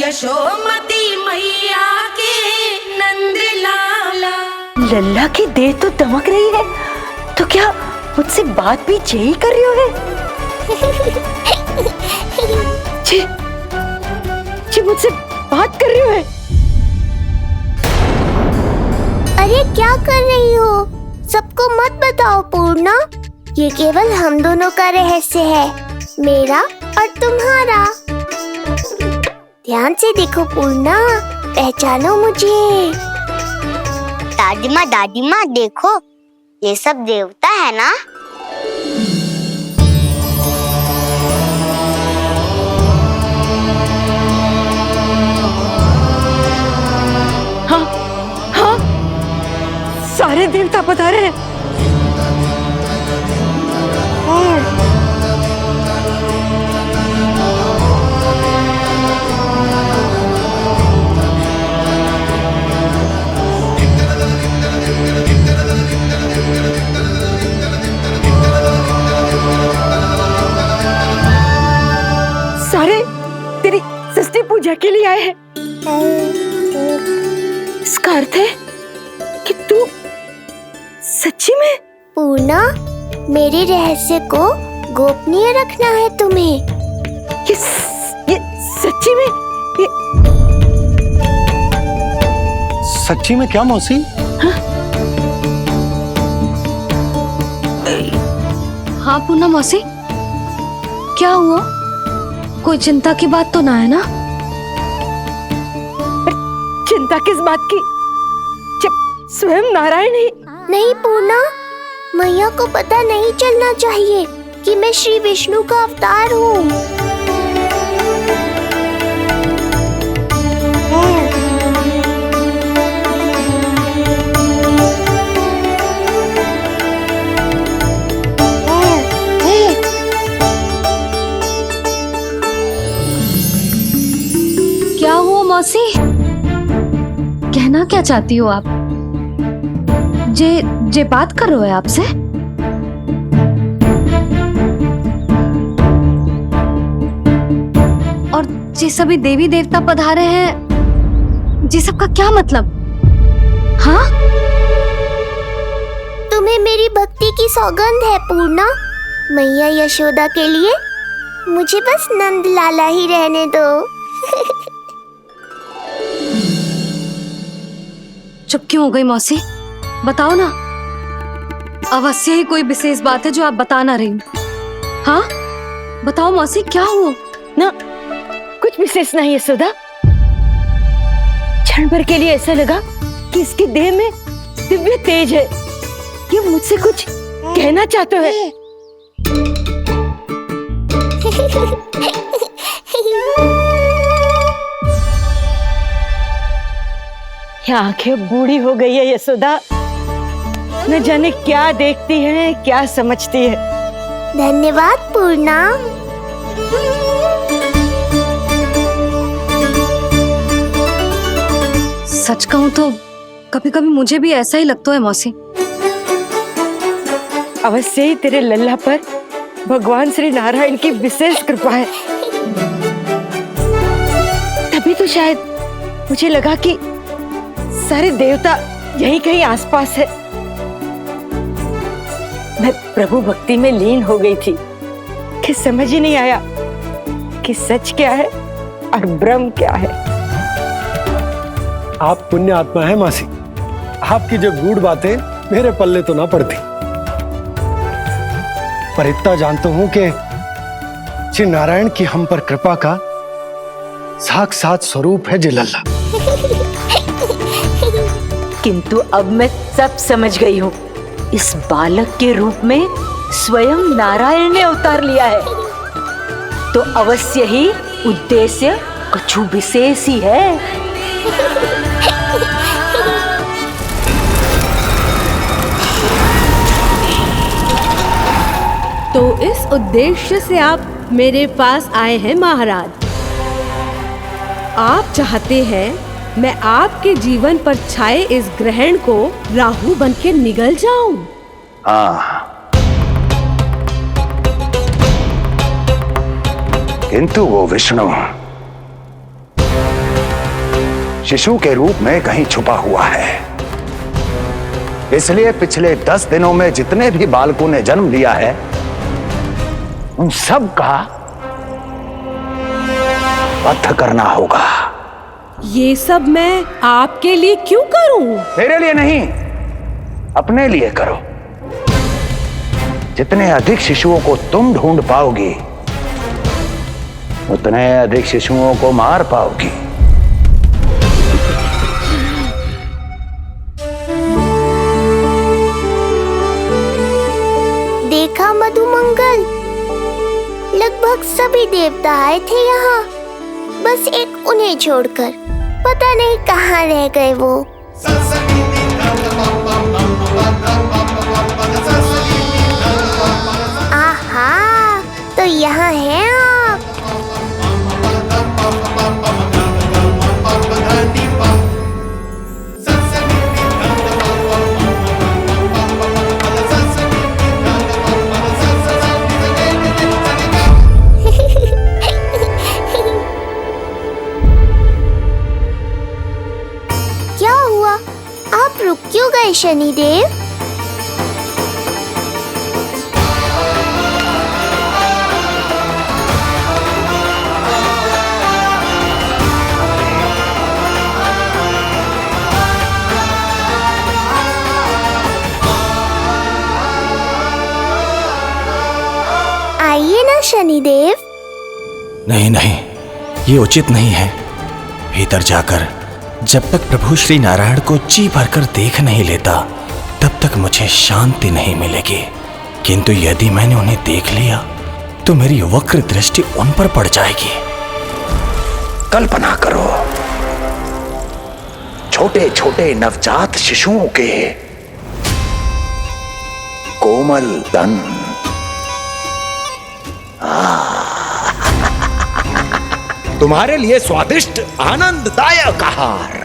यशोमती मैया के नंद लाला। लल्ला की देह तो दमक रही है, तो क्या मुझसे बात भी यही कर रही हो है? जी मुझसे बात कर रही हो है? अरे क्या कर रही हो? सबको मत बताओ पूर्णा, ये केवल हम दोनों का रहस्य है, मेरा और तुम्हारा। ध्यान से देखो पूर्णा, पहचानो मुझे। दादी माँ देखो, ये सब देवता है ना? हाँ हाँ, सारे देवता पधारे हैं। सारे तेरी षष्ठी पूजा के लिए आए हैं। इसका अर्थ है कि तू सच्ची में? पूर्णा, मेरे रहस्य को गोपनीय रखना है तुम्हें। ये सच्ची में? सच्ची में क्या मौसी? हाँ पूर्णा मौसी, क्या हुआ? कोई चिंता की बात तो ना है ना? चिंता किस बात की, जब स्वयं नारायण ही। नहीं पूर्णा, मैया को पता नहीं चलना चाहिए कि मैं श्री विष्णु का अवतार हूँ। क्या हुआ मौसी? कहना क्या चाहती हो आप? जे बात कर रहे हो आपसे? और जे सभी देवी देवता पधारे हैं, जी सबका क्या मतलब? हाँ? तुम्हें मेरी भक्ति की सौगंध है पूर्णा। मैया यशोदा के लिए मुझे बस नंद लाला ही रहने दो। चुप क्यों हो गई मौसी? बताओ ना, अवश्य ही कोई विशेष बात है जो आप बता ना रही। हाँ बताओ मौसी, क्या हुआ? ना कुछ विशेष नहीं है सुधा। क्षण भर के लिए ऐसा लगा कि इसकी देह में दिव्य तेज है, ये मुझसे कुछ कहना चाहते हैं। ये आंखें बूढ़ी हो गई है यशोदा, न जाने क्या देखती है, क्या समझती है। धन्यवाद पूर्णा। सच कहूं तो कभी कभी मुझे भी ऐसा ही लगता है मौसी। अवश्य ही तेरे लल्ला पर भगवान श्री नारायण की विशेष कृपा है, तभी तो शायद मुझे लगा कि सारे देवता यहीं कहीं आसपास है। मैं प्रभु भक्ति में लीन हो गई थी कि समझ ही नहीं आया कि सच क्या है और भ्रम क्या है। आप पुण्य आत्मा है मासी, आपकी जो गूढ़ बातें मेरे पल्ले तो ना पड़ती, पर इतना जानता हूं कि श्री नारायण की हम पर कृपा का साक्षात स्वरूप है जी लल्ला। किंतु अब मैं सब समझ गई हूँ, इस बालक के रूप में स्वयं नारायण ने अवतार लिया है, तो अवश्य ही उद्देश्य कुछ विशेष ही है। तो इस उद्देश्य से आप मेरे पास आए हैं महाराज। आप चाहते हैं मैं आपके जीवन पर छाए इस ग्रहण को राहु बनके निगल जाऊं? किंतु वो विष्णु शिशु के रूप में कहीं छुपा हुआ है। इसलिए पिछले 10 दिनों में जितने भी बालकों ने जन्म लिया है, उन सब का वध करना होगा। ये सब मैं आपके लिए क्यों करूं? तेरे लिए नहीं, अपने लिए करो। जितने अधिक शिशुओं को तुम ढूंढ पाओगी, उतने अधिक शिशुओं को मार पाओगी। देखा मधुमंगल, लगभग सभी देवता आए थे यहाँ, बस एक उन्हें छोड़कर। पता नहीं कहाँ रह गए वो। आहा, तो यहाँ हैं आप। क्या हुआ? आप रुक क्यों गए शनिदेव? आइए ना शनिदेव। नहीं नहीं, ये उचित नहीं है। भीतर जाकर जब तक प्रभु श्री नारायण को जी भरकर देख नहीं लेता, तब तक मुझे शांति नहीं मिलेगी। किंतु यदि मैंने उन्हें देख लिया तो मेरी वक्र दृष्टि उन पर पड़ जाएगी। कल्पना करो, छोटे छोटे नवजात शिशुओं के कोमल तन, तुम्हारे लिए स्वादिष्ट आनंददायक आहार।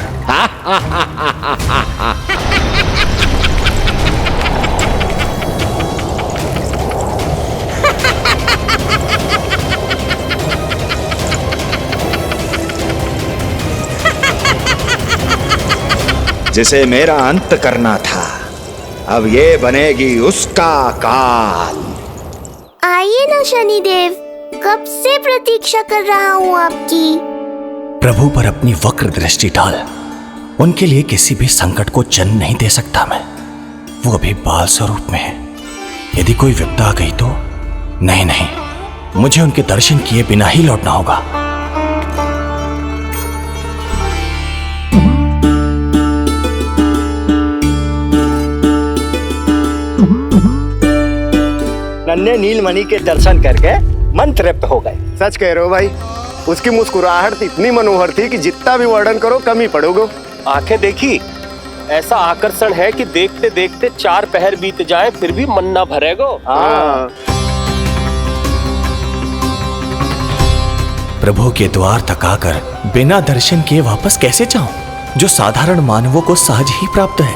जिसे मेरा अंत करना था, अब ये बनेगी उसका काल। आइए ना शनिदेव, कब से प्रतीक्षा कर रहा हूँ आपकी। प्रभु पर अपनी वक्र दृष्टि डाल। उनके लिए किसी भी संकट को जन्म नहीं दे सकता मैं। वो अभी बाल स्वरूप में है। यदि कोई विपदा आ गई तो नहीं नहीं, मुझे उनके दर्शन किए बिना ही लौटना होगा। नन्हे नीलमणि के दर्शन करके मन तृप्त हो गए। सच कह रहे हो भाई, उसकी मुस्कुराहट इतनी मनोहर थी कि जितना भी वर्णन करो कम ही पड़ोगे। आंखें देखी, ऐसा आकर्षण है कि देखते देखते 4 पहर बीत जाए फिर भी मन ना भरेगो। प्रभु के द्वार तक आकर बिना दर्शन किए वापस कैसे जाऊं, जो साधारण मानवों को सहज ही प्राप्त है।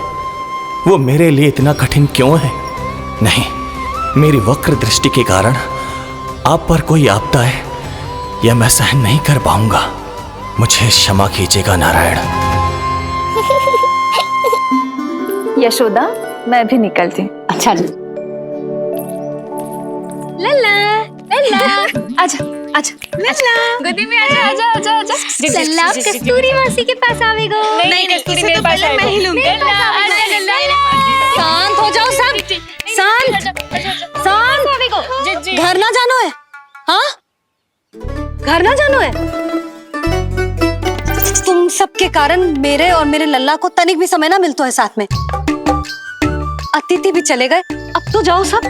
वो मेरे लिए इतना कठिन क्यों है? नहीं, मेरी वक्र दृष्टि के कारण आप पर कोई आपदा है या मैं सहन नहीं कर पाऊंगा। मुझे क्षमा कीजिएगा नारायण। यशोदा, मैं भी निकलती हूँ। अच्छा लल्ला लल्ला, आजा आजा लल्ला, गोदी में आजा आजा आजा आजा। लल्ला, कस्तूरी मासी के पास आवेगो। नहीं कस्तूरी मेरे पास आएगा, मैं ही लूंगी। आजा लल्ला, शांत हो जाओ सब, शांत शांत। घर ना जानो है? हाँ, घर ना जानो है? तुम सबके कारण मेरे और मेरे लल्ला को तनिक भी समय ना मिलता है साथ में। अतिथि भी चले गए, अब तो जाओ सब।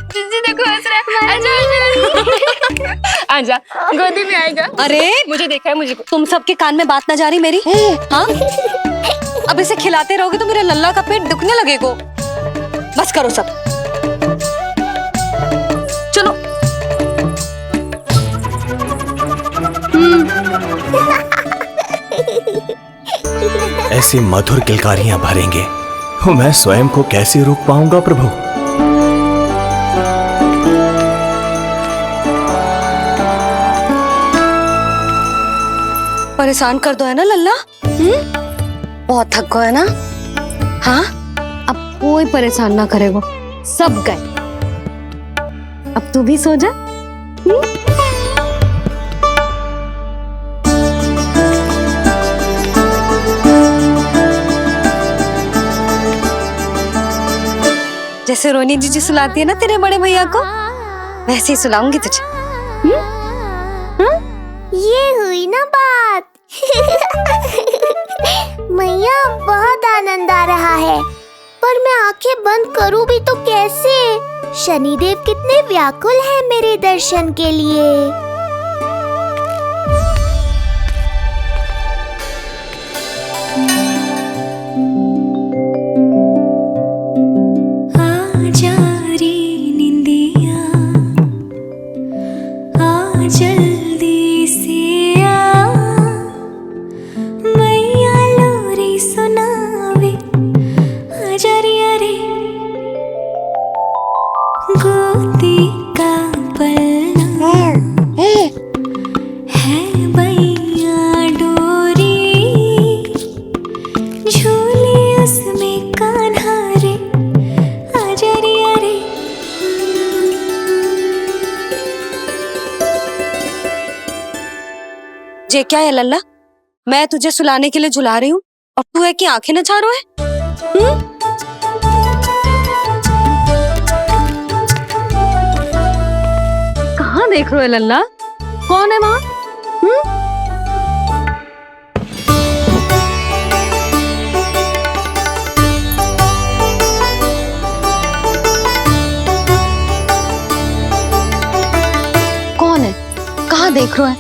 जी देखो हंस रहा है। आजा आजा, गोदी में आएगा। अरे मुझे देखा है, मुझे तुम सबके कान में बात ना जा रही मेरी? हाँ, अब इसे खिलाते रहोगे तो मेरे लल्ला का पेट दुखने लगेगा। बस करो सब, चलो। ऐसी मधुर किलकारियां भरेंगे, मैं स्वयं को कैसे रोक पाऊंगा प्रभु? परेशान कर दो है ना लल्ला? बहुत थक गए है ना? हाँ, अब कोई परेशान ना करेगा, सब गए। अब तू भी सो जा। जैसे रोनी जीजी सुलाती है ना तेरे बड़े भैया को, वैसे ही सुलाऊंगी तुझे। ये हुई ना बात। मैया बहुत आनंद आ रहा है, पर मैं आंखें बंद करूं भी तो कैसे? शनिदेव कितने व्याकुल हैं मेरे दर्शन के लिए। ये क्या है लल्ला? मैं तुझे सुलाने के लिए झुला रही हूँ और तू है कि आंखें नचा रहा है? कहाँ देख रहे हो लल्ला? कौन है वहाँ? कौन है? कहाँ देख रहे हो?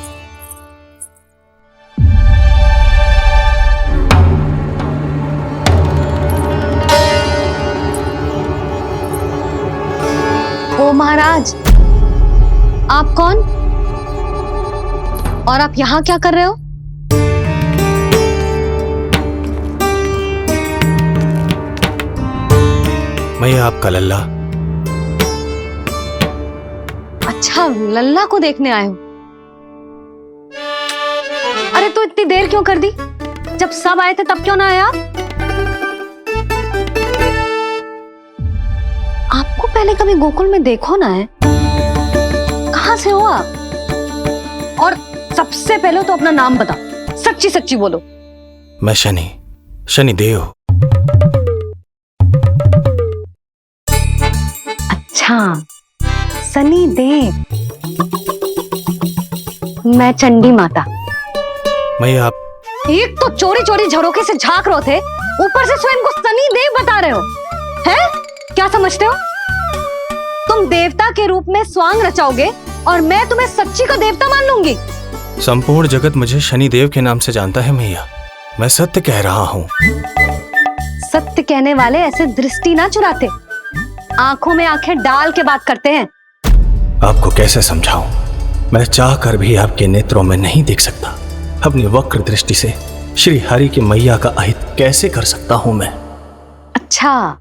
ओ महाराज, आप कौन? और आप यहाँ क्या कर रहे हो? मैं आपका लल्ला। अच्छा, लल्ला को देखने आए हो? अरे तो इतनी देर क्यों कर दी? जब सब आए थे तब क्यों ना आया? आपको पहले कभी गोकुल में देखो ना है? कहाँ से हो आप? और सबसे पहले तो अपना नाम बताओ, सच्ची सच्ची बोलो। मैं शनिदेव। अच्छा, शनिदेव। मैं चंडी माता। मैं आप एक तो चोरी चोरी झरोखे से झांक रहे थे, ऊपर से स्वयं को शनिदेव बता रहे हो, हैं? क्या समझते हो? तुम देवता के रूप में स्वांग रचाओगे और मैं तुम्हें सच्ची का देवता मान लूंगी। संपूर्ण जगत मुझे शनिदेव के नाम से जानता है मैया। मैं सत्य कह रहा हूँ। सत्य कहने वाले ऐसे दृष्टि ना चुराते, आंखों में आंखें डाल के बात करते हैं। आपको कैसे समझाऊं? मैं चाह कर भी आपके नेत्रों में नहीं देख सकता। अपनी वक्र दृष्टि से श्री हरि की मैया का अहित कैसे कर सकता हूं मैं? अच्छा,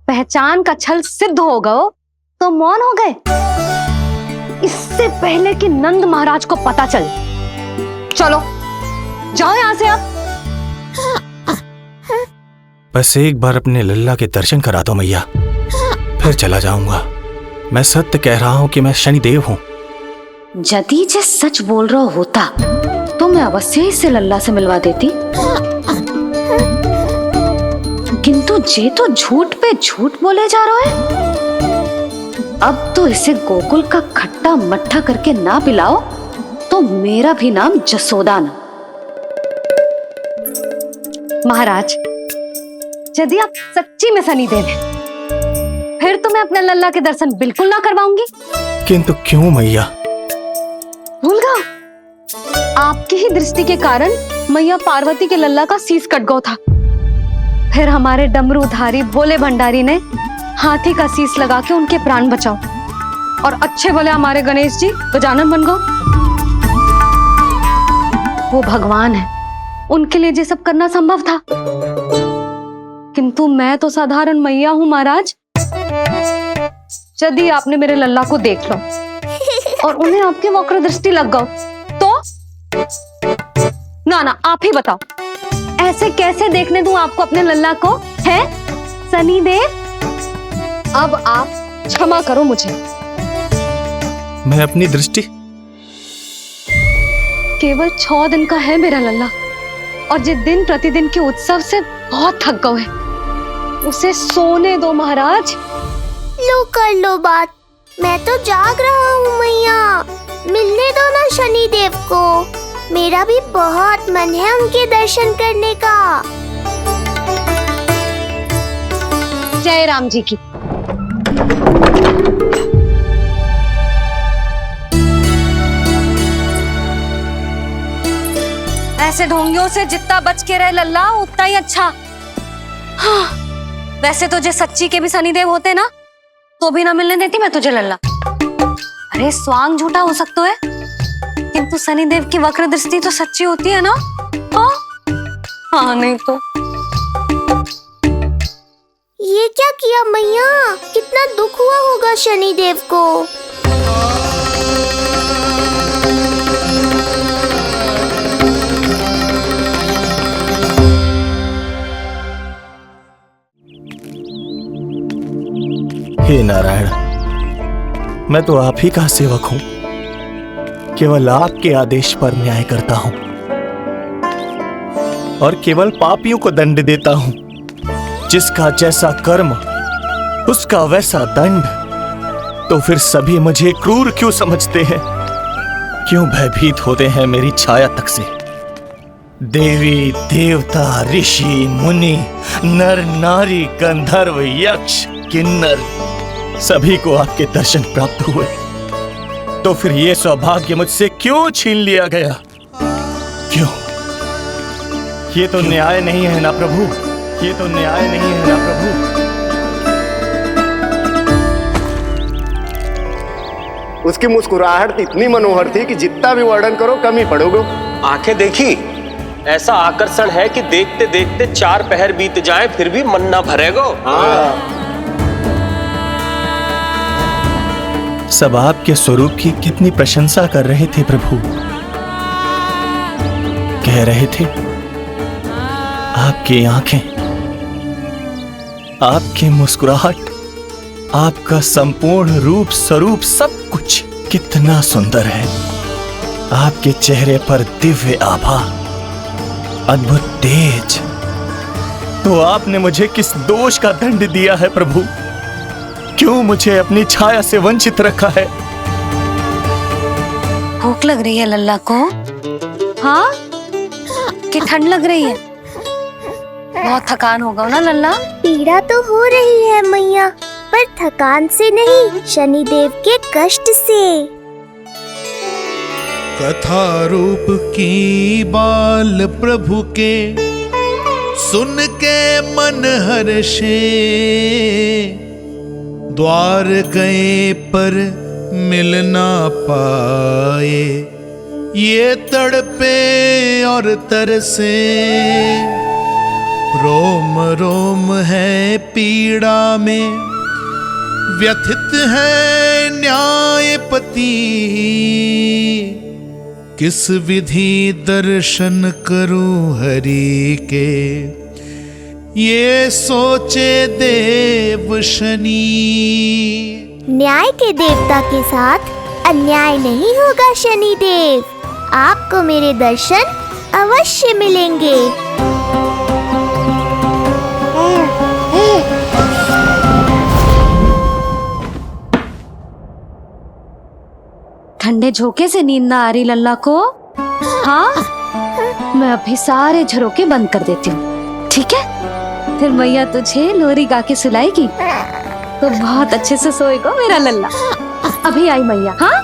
पहचान का छल सिद्ध हो गया तो मौन हो गए? इससे पहले कि नंद महाराज को पता चले, चलो जाओ यहां से आप। बस एक बार अपने लल्ला के दर्शन करा दो मैया, फिर चला जाऊंगा। मैं सत्य कह रहा हूं कि मैं शनिदेव हूं। यदि जे सच बोल रहा होता तो मैं अवश्य ही इसे लल्ला से मिलवा देती, किंतु जे तो झूठ पे झूठ बोले जा रहा है। अब तो इसे गोकुल का खट्टा मट्ठा करके ना पिलाओ तो मेरा भी नाम जसोदा ना। महाराज, यदि आप सच्ची में शनिदेव हैं, फिर तो मैं अपने लल्ला के दर्शन बिल्कुल ना करवाऊंगी। किंतु क्यों मैया? भूल गया? आपकी ही दृष्टि के कारण मैया पार्वती के लल्ला का शीश कट गया था। फिर हमारे डमरूधारी भोले भंडारी ने हाथी का शीश लगा के उनके प्राण बचाओ, और अच्छे भले हमारे गणेश जी गजानन बन गए। वो भगवान है, उनके लिए ये सब करना संभव था, किंतु मैं तो साधारण मैया हूं महाराज। यदि आपने मेरे लल्ला को देख लो और उन्हें आपकी वक्र दृष्टि लग गई ना ना, आप ही बताओ, ऐसे कैसे देखने दूं आपको अपने लल्ला को? है सनी देव, अब आप क्षमा करो मुझे। मैं अपनी दृष्टि केवल 6 दिन का है मेरा लल्ला, और जिस दिन प्रतिदिन के उत्सव से बहुत थक गए, उसे सोने दो महाराज। लो कर लो बात, मैं तो जाग रहा हूँ मैया, मिलने दो ना शनि देव को, मेरा भी बहुत मन है उनके दर्शन करने का। जय राम जी की। ऐसे ढोंगियों से जितना बच के रहे लल्ला उतना ही अच्छा। हाँ, वैसे तो जो सच्ची के भी शनिदेव होते ना तो भी ना मिलने देती मैं तुझे लल्ला। अरे स्वांग झूठा हो सकता है, किंतु शनिदेव की वक्र दृष्टि तो सच्ची होती है ना। हाँ नहीं तो। ये क्या किया मैया, कितना दुख हुआ होगा शनि देव को। हे नारायण, मैं तो आप ही का सेवक हूं, केवल आपके आदेश पर न्याय करता हूं और केवल पापियों को दंड देता हूं। जिसका जैसा कर्म उसका वैसा दंड। तो फिर सभी मुझे क्रूर क्यों समझते हैं? क्यों भयभीत होते हैं मेरी छाया तक से? देवी देवता ऋषि मुनि नर नारी गंधर्व यक्ष किन्नर सभी को आपके दर्शन प्राप्त हुए, तो फिर ये सौभाग्य मुझसे क्यों छीन लिया गया? क्यों? ये तो न्याय नहीं है ना प्रभु, ये तो न्याय नहीं है ना प्रभु। उसकी मुस्कुराहट इतनी मनोहर थी कि जितना भी वर्णन करो कम ही पड़ोगे। आंखें देखी, ऐसा आकर्षण है कि देखते देखते 4 पहर बीत जाएं फिर भी मन ना भरेगो। हाँ। सब आपके स्वरूप की कितनी प्रशंसा कर रहे थे प्रभु। कह रहे थे आपकी आंखें, आपकी मुस्कुराहट, आपका संपूर्ण रूप स्वरूप सब कुछ कितना सुंदर है। आपके चेहरे पर दिव्य आभा, अद्भुत तेज। तो आपने मुझे किस दोष का दंड दिया है प्रभु? क्यों मुझे अपनी छाया से वंचित रखा है? भूख लग रही है लल्ला को? हाँ, कि ठंड लग रही है? बहुत थकान होगा ना लल्ला? पीड़ा तो हो रही है मैया, पर थकान से नहीं, शनि देव के कष्ट से। कथा रूप की बाल प्रभु के सुन के मन हर्षे, द्वार गए पर मिल ना पाए, ये तड़पे और तरसे, रोम रोम है पीड़ा में, व्यथित है न्यायपति, किस विधि दर्शन करूं हरि के, ये सोचे देव शनि। न्याय के देवता के साथ अन्याय नहीं होगा शनि देव, आपको मेरे दर्शन अवश्य मिलेंगे। ठंडे झोंके से नींद ना आ रही लल्ला को? हाँ, मैं अभी सारे झरोके बंद कर देती हूँ, ठीक है? फिर मैया तुझे लोरी गा के सुलाएगी तो बहुत अच्छे से सोएगा मेरा लल्ला। अभी आई मैया। हाँ,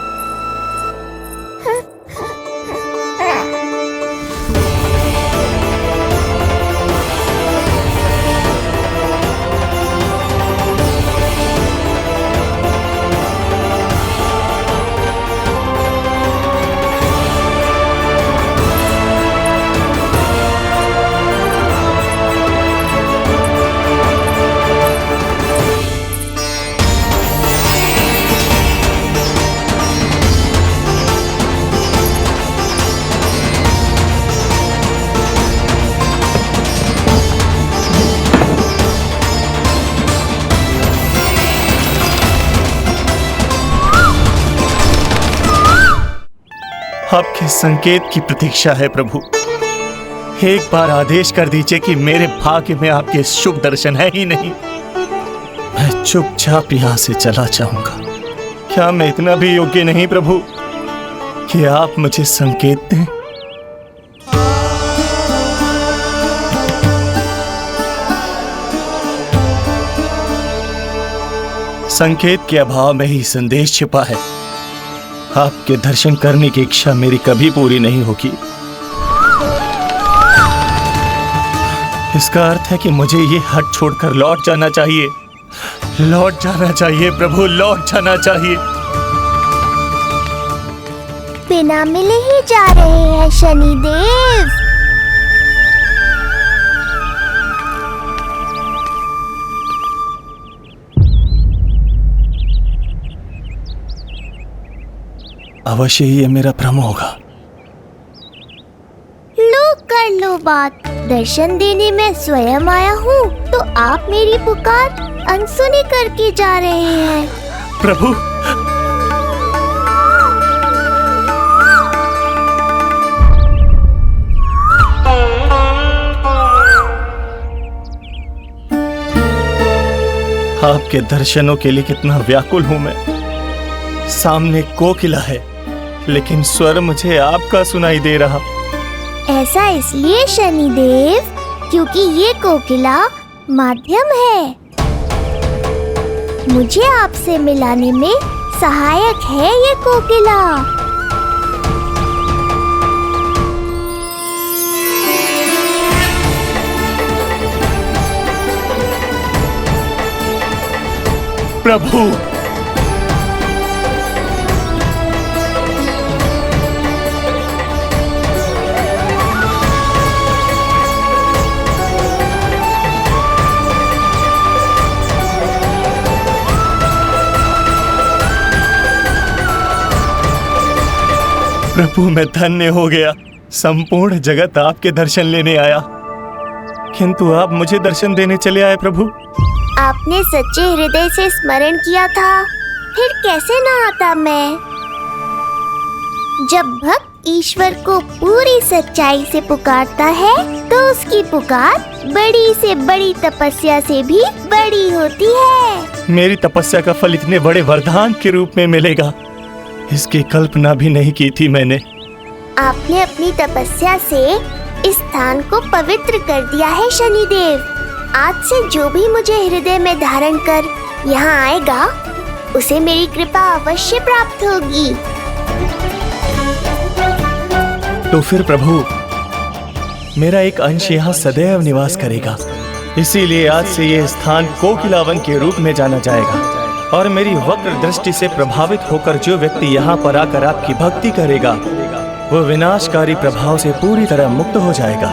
आपके संकेत की प्रतीक्षा है प्रभु। एक बार आदेश कर दीजिए कि मेरे भाग्य में आपके शुभ दर्शन है ही नहीं, मैं चुपचाप यहां से चला जाऊंगा। क्या मैं इतना भी योग्य नहीं प्रभु कि आप मुझे संकेत दें? संकेत के अभाव में ही संदेश छिपा है। आपके दर्शन करने की इच्छा मेरी कभी पूरी नहीं होगी। इसका अर्थ है कि मुझे ये हट छोड़कर लौट जाना चाहिए। लौट जाना चाहिए प्रभु, लौट जाना चाहिए। बिना मिले ही जा रहे हैं शनिदेव। अवश्य ही ये मेरा भ्रम होगा। लो कर लो बात, दर्शन देने मैं स्वयं आया हूँ तो आप मेरी पुकार अनसुनी करके जा रहे हैं। प्रभु आपके दर्शनों के लिए कितना व्याकुल हूं मैं। सामने कोकिला है लेकिन स्वर मुझे आपका सुनाई दे रहा। ऐसा इसलिए शनिदेव क्योंकि ये कोकिला माध्यम है, मुझे आपसे मिलाने में सहायक है ये कोकिला। प्रभु प्रभु मैं धन्य हो गया। संपूर्ण जगत आपके दर्शन लेने आया, किंतु आप मुझे दर्शन देने चले आए प्रभु। आपने सच्चे हृदय से स्मरण किया था, फिर कैसे न आता मैं। जब भक्त ईश्वर को पूरी सच्चाई से पुकारता है तो उसकी पुकार बड़ी से बड़ी तपस्या से भी बड़ी होती है। मेरी तपस्या का फल इतने बड़े वरदान के रूप में मिलेगा, इसकी कल्पना भी नहीं की थी मैंने। आपने अपनी तपस्या से इस स्थान को पवित्र कर दिया है शनिदेव। आज से जो भी मुझे हृदय में धारण कर यहाँ आएगा उसे मेरी कृपा अवश्य प्राप्त होगी। तो फिर प्रभु मेरा एक अंश यहाँ सदैव निवास करेगा, इसीलिए आज से यह स्थान कोकिलावन के रूप में जाना जाएगा। और मेरी वक्र दृष्टि से प्रभावित होकर जो व्यक्ति यहाँ पर आकर आपकी भक्ति करेगा वो विनाशकारी प्रभाव से पूरी तरह मुक्त हो जाएगा।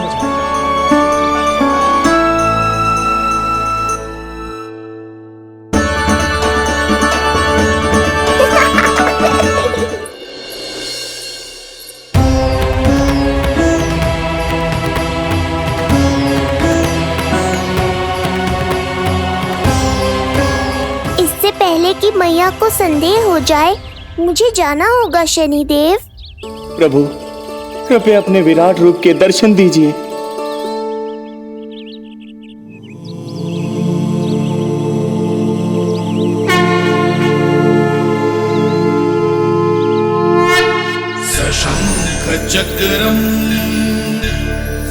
कि मैया को संदेह हो जाए, मुझे जाना होगा शनिदेव। प्रभु कृपया अपने विराट रूप के दर्शन दीजिए। सशंख चक्रम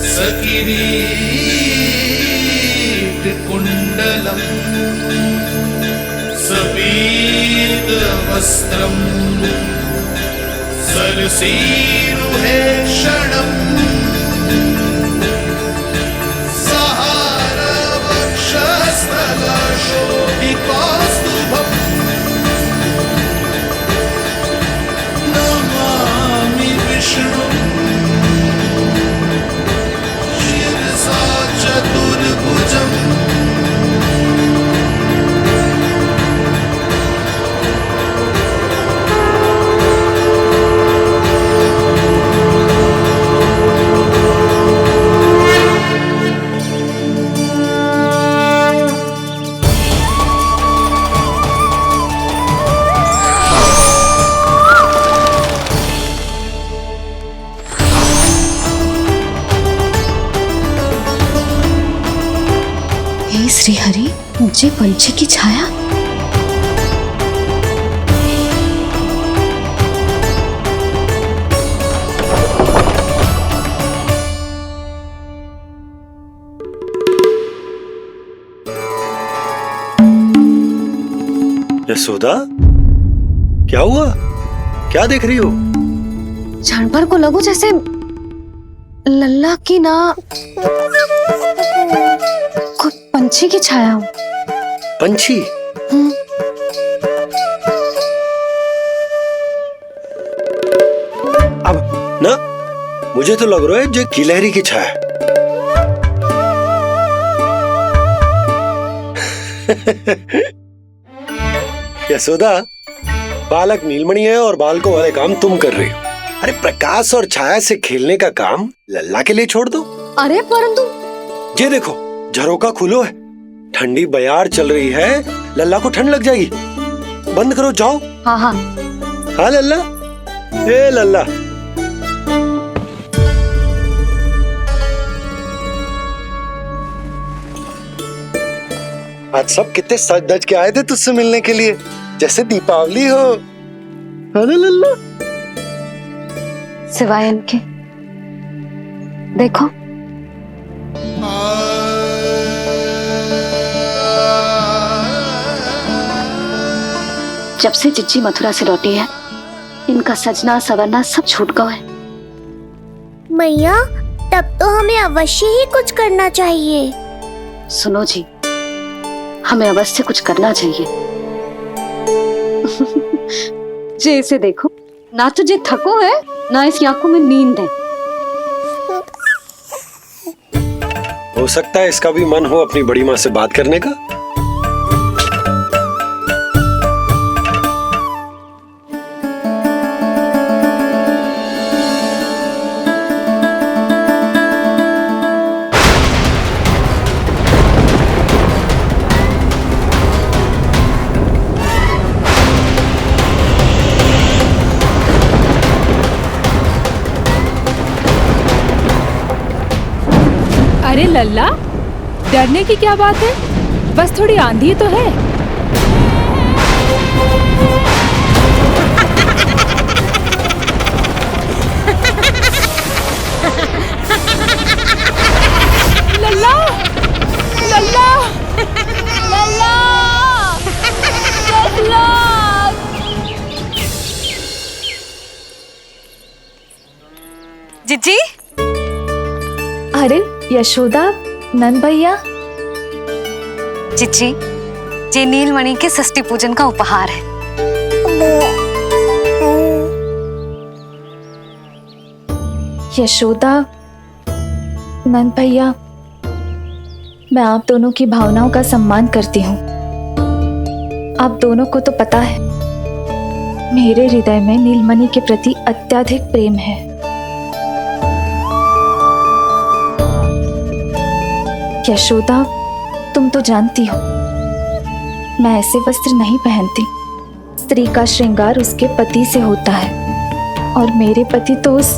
सकिरीट कुंडलम सबीत वस्त्रम सरसीरुहे क्षणम सहार वक्षस्थल शोभिकास्तुभम नमामि विष्णु शिरसा चतुर्भुजम श्री हरि, मुझे पंछी की छाया। यशोदा, क्या हुआ? क्या देख रही हो? क्षण भर को लगो जैसे लल्ला की ना कोई पंछी की छाया हो। पंछी? अब ना मुझे तो लग रहा है जो गिलहरी की छाया। यशोदा, बालक नीलमणि है और बालकों वाले काम तुम कर रही हो। अरे प्रकाश और छाया से खेलने का काम लल्ला के लिए छोड़ दो। अरे परंतु ये देखो, झरोका खुलो है, ठंडी बयार चल रही है, लल्ला को ठंड लग जाएगी। बंद करो, जाओ। हाँ हाँ हाँ लल्ला, ए लल्ला। आज सब कितने सज धज के आए थे तुझसे मिलने के लिए, जैसे दीपावली हो। अरे लल्ला, सिवाय इनके देखो, जब से चिच्ची मथुरा से लौटी है, इनका सजना सवरना सब छूट गया है। मैया, तब तो हमें अवश्य ही कुछ करना चाहिए। सुनो जी, हमें अवश्य कुछ करना चाहिए। जे इसे देखो, ना तो जे थको है, ना इसकी आंखों में नींद है। हो सकता है इसका भी मन हो अपनी बड़ी माँ से बात करने का। अरे लल्ला, डरने की क्या बात है? बस थोड़ी आंधी तो है। लल्ला, लल्ला, लल्ला, लल्ला। जीजी, अरे यशोदा, नंद भैया। चिच्ची, ये नीलमणि के षष्ठी पूजन का उपहार है। यशोदा, नंद भैया, मैं आप दोनों की भावनाओं का सम्मान करती हूँ। आप दोनों को तो पता है, मेरे हृदय में नीलमणि के प्रति अत्यधिक प्रेम है। यशोदा, तुम तो जानती हो, मैं ऐसे वस्त्र नहीं पहनती। स्त्री का श्रृंगार उसके पति से होता है, और मेरे पति तो उस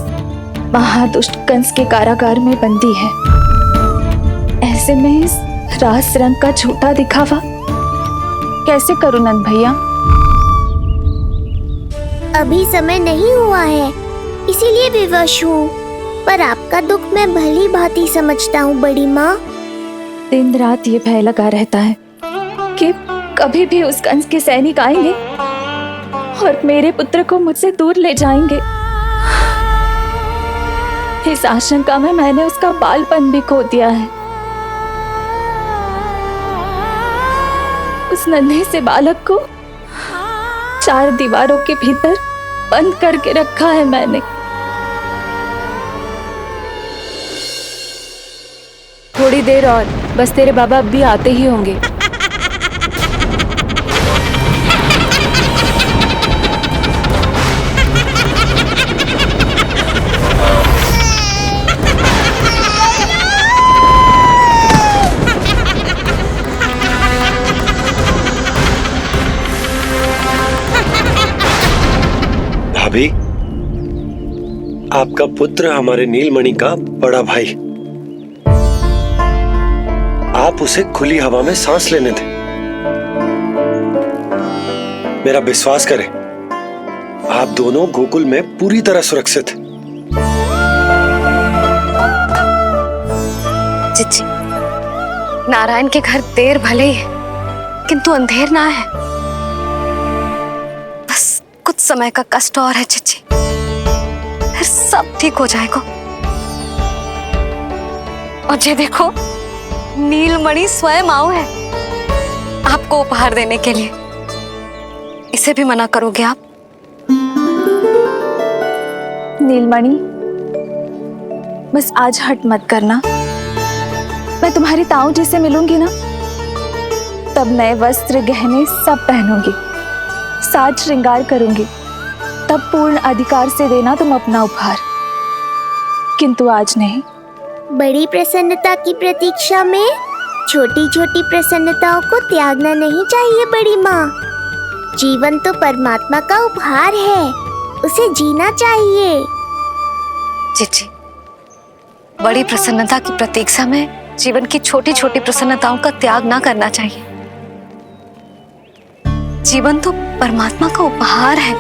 महादुष्ट कंस के कारागार में बंदी है। ऐसे में इस रास रंग का झूठा दिखावा कैसे करूं नंद भैया? अभी समय नहीं हुआ है, इसीलिए विवश हूँ। पर आपका दुख मैं भली भांति समझता हूँ बड़ी माँ। दिन रात ये भय लगा रहता है कि कभी भी उस कंस के सैनिक आएंगे और मेरे पुत्र को मुझसे दूर ले जाएंगे। इस आशंका में मैंने उसका बालपन भी खो दिया है। उस नन्हे से बालक को 4 दीवारों के भीतर बंद करके रखा है मैंने। थोड़ी देर और, बस तेरे बाबा अब भी आते ही होंगे। भाभी, आपका पुत्र हमारे नीलमणि का बड़ा भाई। आप उसे खुली हवा में सांस लेने दें। मेरा विश्वास करें, आप दोनों गोकुल में पूरी तरह सुरक्षित हैं। चिच्ची, नारायण के घर देर भले ही है, किंतु अंधेर ना है। बस कुछ समय का कष्ट और है चिच्ची, फिर सब ठीक हो जाएगा। और ये देखो, नीलमणि स्वयं आओ है आपको उपहार देने के लिए। इसे भी मना करोगे आप? नीलमणि, बस आज हट मत करना। मैं तुम्हारी ताऊ जी से मिलूंगी ना, तब नए वस्त्र गहने सब पहनूंगी, साज श्रृंगार करूंगी, तब पूर्ण अधिकार से देना तुम अपना उपहार, किंतु आज नहीं। बड़ी प्रसन्नता की प्रतीक्षा में छोटी छोटी प्रसन्नताओं को त्यागना नहीं चाहिए बड़ी माँ। जीवन तो परमात्मा का उपहार है, उसे जीना चाहिए। चिच्ची, बड़ी प्रसन्नता की प्रतीक्षा में जीवन की छोटी छोटी प्रसन्नताओं का त्याग ना करना चाहिए। जीवन तो परमात्मा का उपहार है,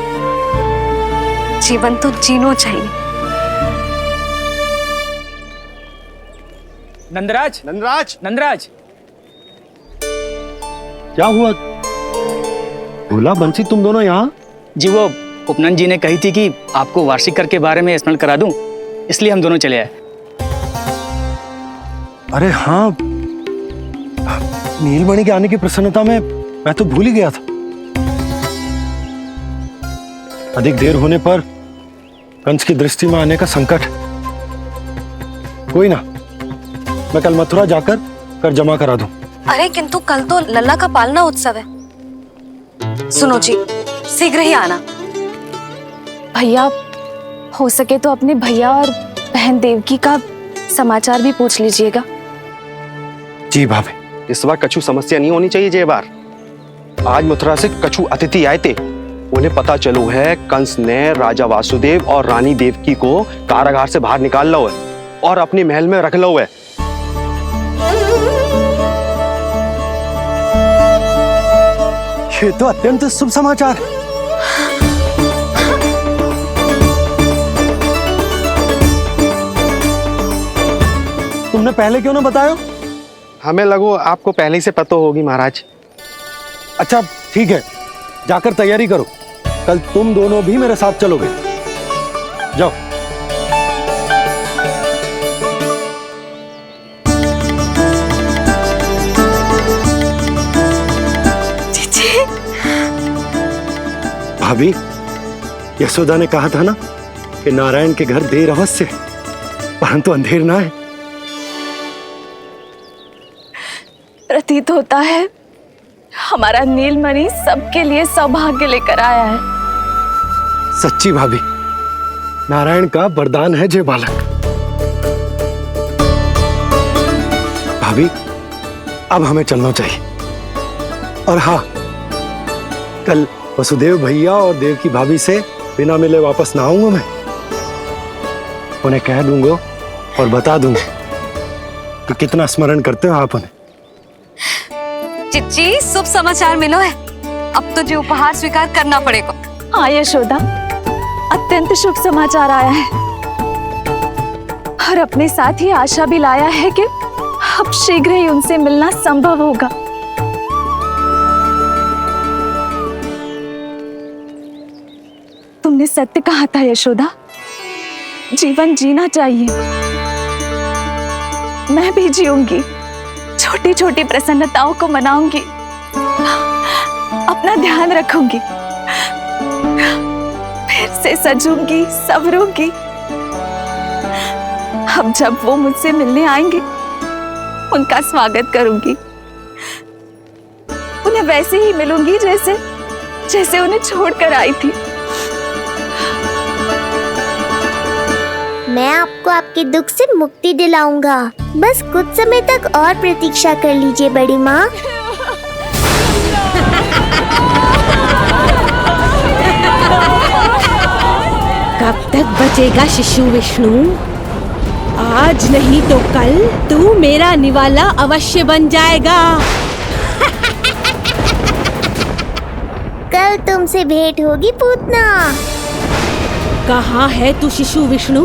जीवन तो जीना चाहिए। नंदराज, नंदराज, नंदराज, क्या हुआ? भोला, बंसी, तुम दोनों यहाँ? जी वो उपनंद जी ने कही थी कि आपको वार्षिक कर के बारे में स्मरण करा दूं, इसलिए हम दोनों चले आए। अरे हाँ, नीलमणि के आने की प्रसन्नता में मैं तो भूल ही गया था। अधिक देर होने पर कंस की दृष्टि में आने का संकट। कोई ना, मैं कल मथुरा जाकर कर जमा करा दूं। अरे किंतु कल तो लल्ला का पालना उत्सव है। सुनो जी, शीघ्र ही आना। भैया, हो सके तो अपने भैया और बहन देवकी का समाचार भी पूछ लीजिएगा। जी भाभी। इस बार कछु समस्या नहीं होनी चाहिए। ये बार आज मथुरा से कछु अतिथि आए थे, उन्हें पता चलो है कंस ने राजा वासुदेव और रानी देवकी को कारागार से बाहर निकाल लो है और अपने महल में रख लो है। ये तो अत्यंत शुभ समाचार है। तुमने पहले क्यों ना बताया? हमें लगो आपको पहले ही से पता होगी महाराज। अच्छा ठीक है, जाकर तैयारी करो, कल तुम दोनों भी मेरे साथ चलोगे। जाओ। भाभी, यशोदा ने कहा था ना कि नारायण के घर देर अवश्य है, परंतु अंधेर ना है। प्रतीत होता है हमारा नीलमणि सबके लिए सौभाग्य लेकर आया है। सच्ची भाभी, नारायण का वरदान है जे बालक। भाभी, अब हमें चलना चाहिए। और हाँ, कल वसुदेव भैया और देवकी भाभी से बिना मिले वापस ना आऊंगा मैं। उन्हें कह दूंगा और बता दूंगा कि कितना स्मरण करते हो आप उन्हें। चिच्ची, शुभ समाचार मिलो है, अब तो जो उपहार स्वीकार करना पड़ेगा। हाँ यशोदा, अत्यंत शुभ समाचार आया है और अपने साथ ही आशा भी लाया है कि अब शीघ्र ही उनसे मिलना संभव होगा। तुमने सत्य कहा था यशोदा, जीवन जीना चाहिए। मैं भी जीऊंगी, छोटी छोटी प्रसन्नताओं को मनाऊंगी, अपना ध्यान रखूंगी, फिर से सजूंगी, संवरूंगी। अब जब वो मुझसे मिलने आएंगे, उनका स्वागत करूंगी, उन्हें वैसे ही मिलूंगी जैसे जैसे उन्हें छोड़कर आई थी। मैं आपको आपके दुख से मुक्ति दिलाऊंगा, बस कुछ समय तक और प्रतीक्षा कर लीजिए बड़ी माँ। कब तक बचेगा शिशु विष्णु? आज नहीं तो कल तू मेरा निवाला अवश्य बन जाएगा। कल तुमसे भेंट होगी पूतना। कहाँ है तू शिशु विष्णु?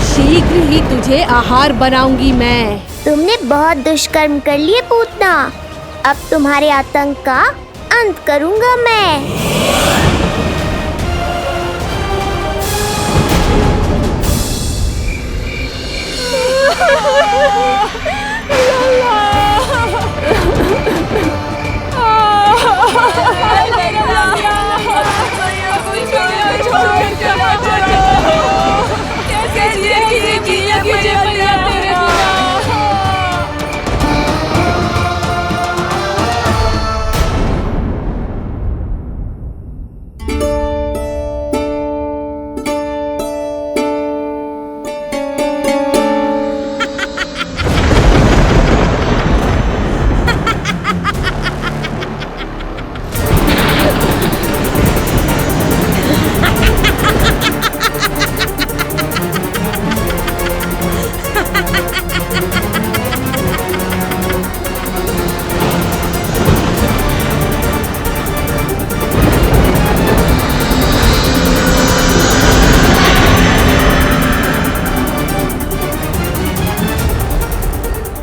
शीघ्र ही तुझे आहार बनाऊंगी मैं। तुमने बहुत दुष्कर्म कर लिए पूतना। अब तुम्हारे आतंक का अंत करूंगा मैं।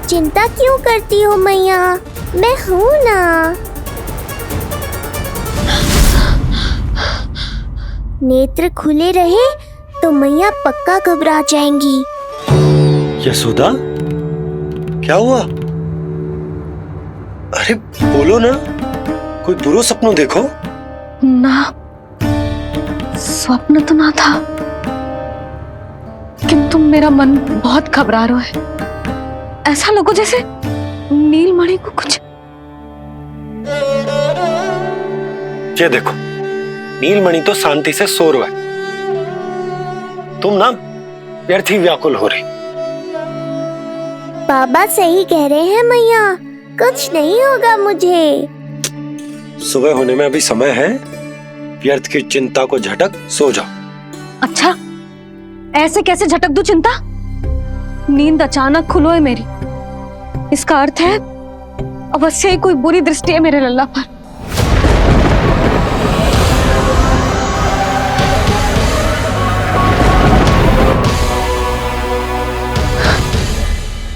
चिंता क्यों करती हो मैया? मैं हूँ ना। नेत्र खुले रहे तो मैया पक्का घबरा जाएंगी। यशोदा, क्या हुआ? अरे बोलो ना, कोई बुरा सपना देखो। ना, स्वप्न तो ना था, किंतु मेरा मन बहुत घबरा रहा है। ऐसा लगो जैसे नीलमणि को कुछ। ये देखो, नीलमणि तो शांति से सो रहा है, तुम ना व्यर्थ ही व्याकुल हो रही। बाबा सही कह रहे हैं मैया, कुछ नहीं होगा मुझे। सुबह होने में अभी समय है, व्यर्थ की चिंता को झटक सो जाओ। अच्छा, ऐसे कैसे झटक दूं चिंता? नींद अचानक खुलो है मेरी, इसका अर्थ है अवश्य ही कोई बुरी दृष्टि है मेरे लल्ला पर।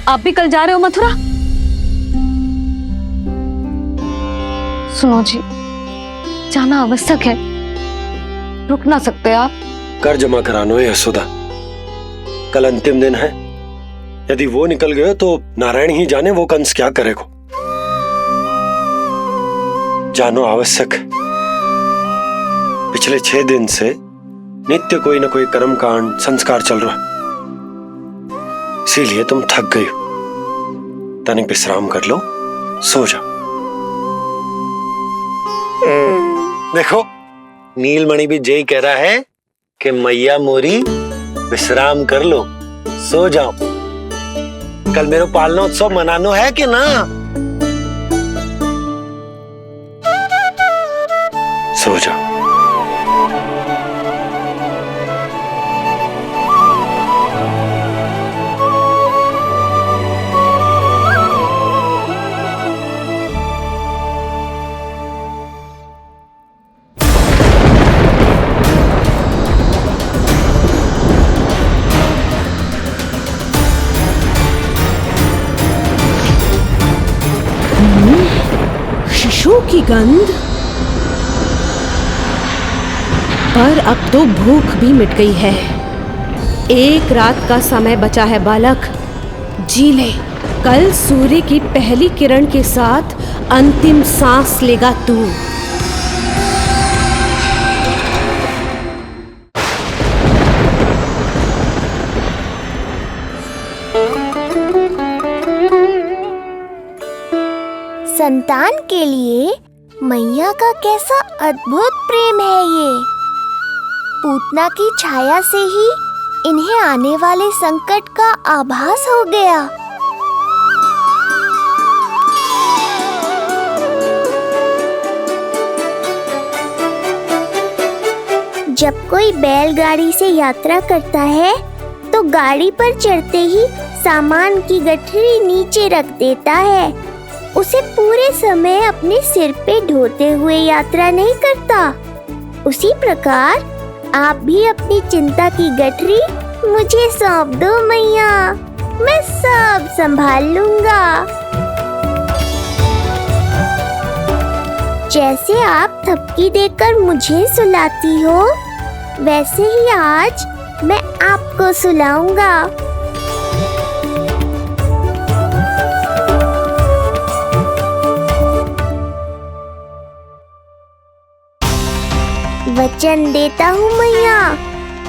आप भी कल जा रहे हो मथुरा? सुनो जी, जाना आवश्यक है, रुक ना सकते आप? कर जमा करानो है यशोदा, कल अंतिम दिन है। यदि वो निकल गए तो नारायण ही जाने वो कंस क्या करेगा। जानो आवश्यक। पिछले 6 दिन से नित्य कोई न कोई कर्मकांड संस्कार चल रहा है, इसीलिए तुम थक गई हो। तनिक विश्राम कर लो, सो जाओ। देखो, नीलमणि भी यही कह रहा है कि मैया मोरी विश्राम कर लो, सो जाओ। कल मेरा पालना उत्सव मनानो है कि ना? सो जाओ। शिशु की गंध। पर अब तो भूख भी मिट गई है। एक रात का समय बचा है बालक, जी ले। कल सूर्य की पहली किरण के साथ अंतिम सांस लेगा तू। संतान के लिए मैया का कैसा अद्भुत प्रेम है ये। पूतना की छाया से ही इन्हें आने वाले संकट का आभास हो गया। जब कोई बैलगाड़ी से यात्रा करता है तो तो गाड़ी पर चढ़ते ही सामान की गठरी नीचे रख देता है। उसे पूरे समय अपने सिर पे ढोते हुए यात्रा नहीं करता। उसी प्रकार आप भी अपनी चिंता की गठरी मुझे सौंप दो मैया, मैं सब संभाल लूंगा। जैसे आप थपकी देकर मुझे सुलाती हो, वैसे ही आज मैं आपको सुलाऊंगा। वचन देता हूँ मैया,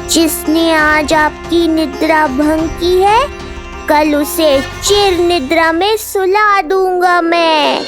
जिसने आज आपकी निद्रा भंग की है, कल उसे चिर निद्रा में सुला दूंगा मैं।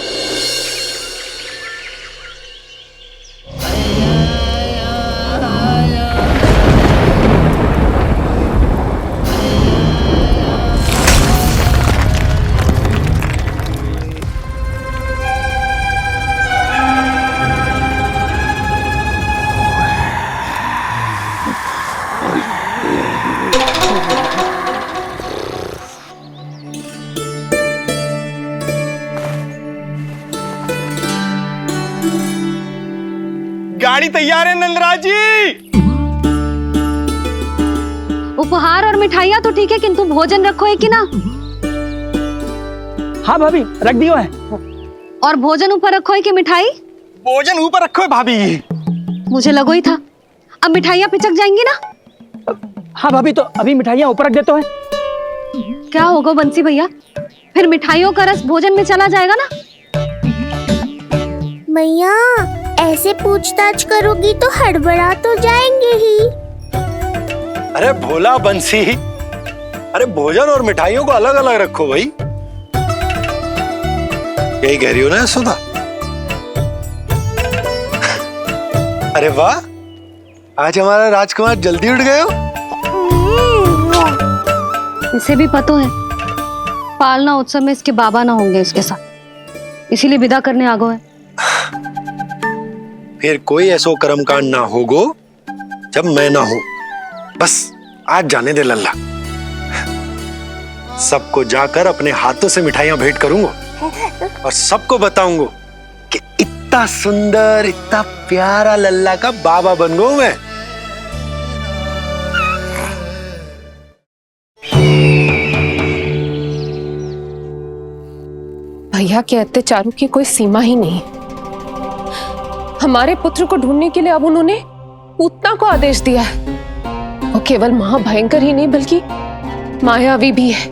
गाड़ी तैयार है नंदराज जी। उपहार और मिठाइयाँ तो ठीक है, किंतु भोजन रखो है कि ना? हाँ भाभी, रख दियो है। और भोजन ऊपर रखो है कि मिठाई? भोजन ऊपर रखो है भाभी। मुझे लगो ही था, अब मिठाइयाँ पिचक जाएंगी ना। हाँ भाभी, तो अभी मिठाइयाँ ऊपर रख देते हैं। क्या होगा बंसी भैया, फिर मिठाइयों का रस भोजन में चला जाएगा ना। मैया ऐसे पूछताछ करोगी तो हड़बड़ा तो जाएंगे ही। अरे भोला बंसी, अरे भोजन और मिठाइयों को अलग अलग रखो भाई। यही कह रही हो ना सुधा? अरे वाह, आज हमारा राजकुमार जल्दी उठ गए हो। इसे भी पता है पालना उत्सव में इसके बाबा ना होंगे इसके साथ, इसीलिए विदा करने आ गए। फिर कोई ऐसो कर्मकांड ना होगो जब मैं ना हूं। बस आज जाने दे लल्ला, सबको जाकर अपने हाथों से मिठाइयां भेंट करूंगा और सबको बताऊंगा कि इतना सुंदर, इतना प्यारा लल्ला का बाबा बन गया मैं। भैया के अत्याचारों की कोई सीमा ही नहीं। हमारे पुत्र को ढूंढने के लिए अब उन्होंने पूतना को आदेश दिया है। वो केवल महाभयंकर ही नहीं बल्कि मायावी भी है।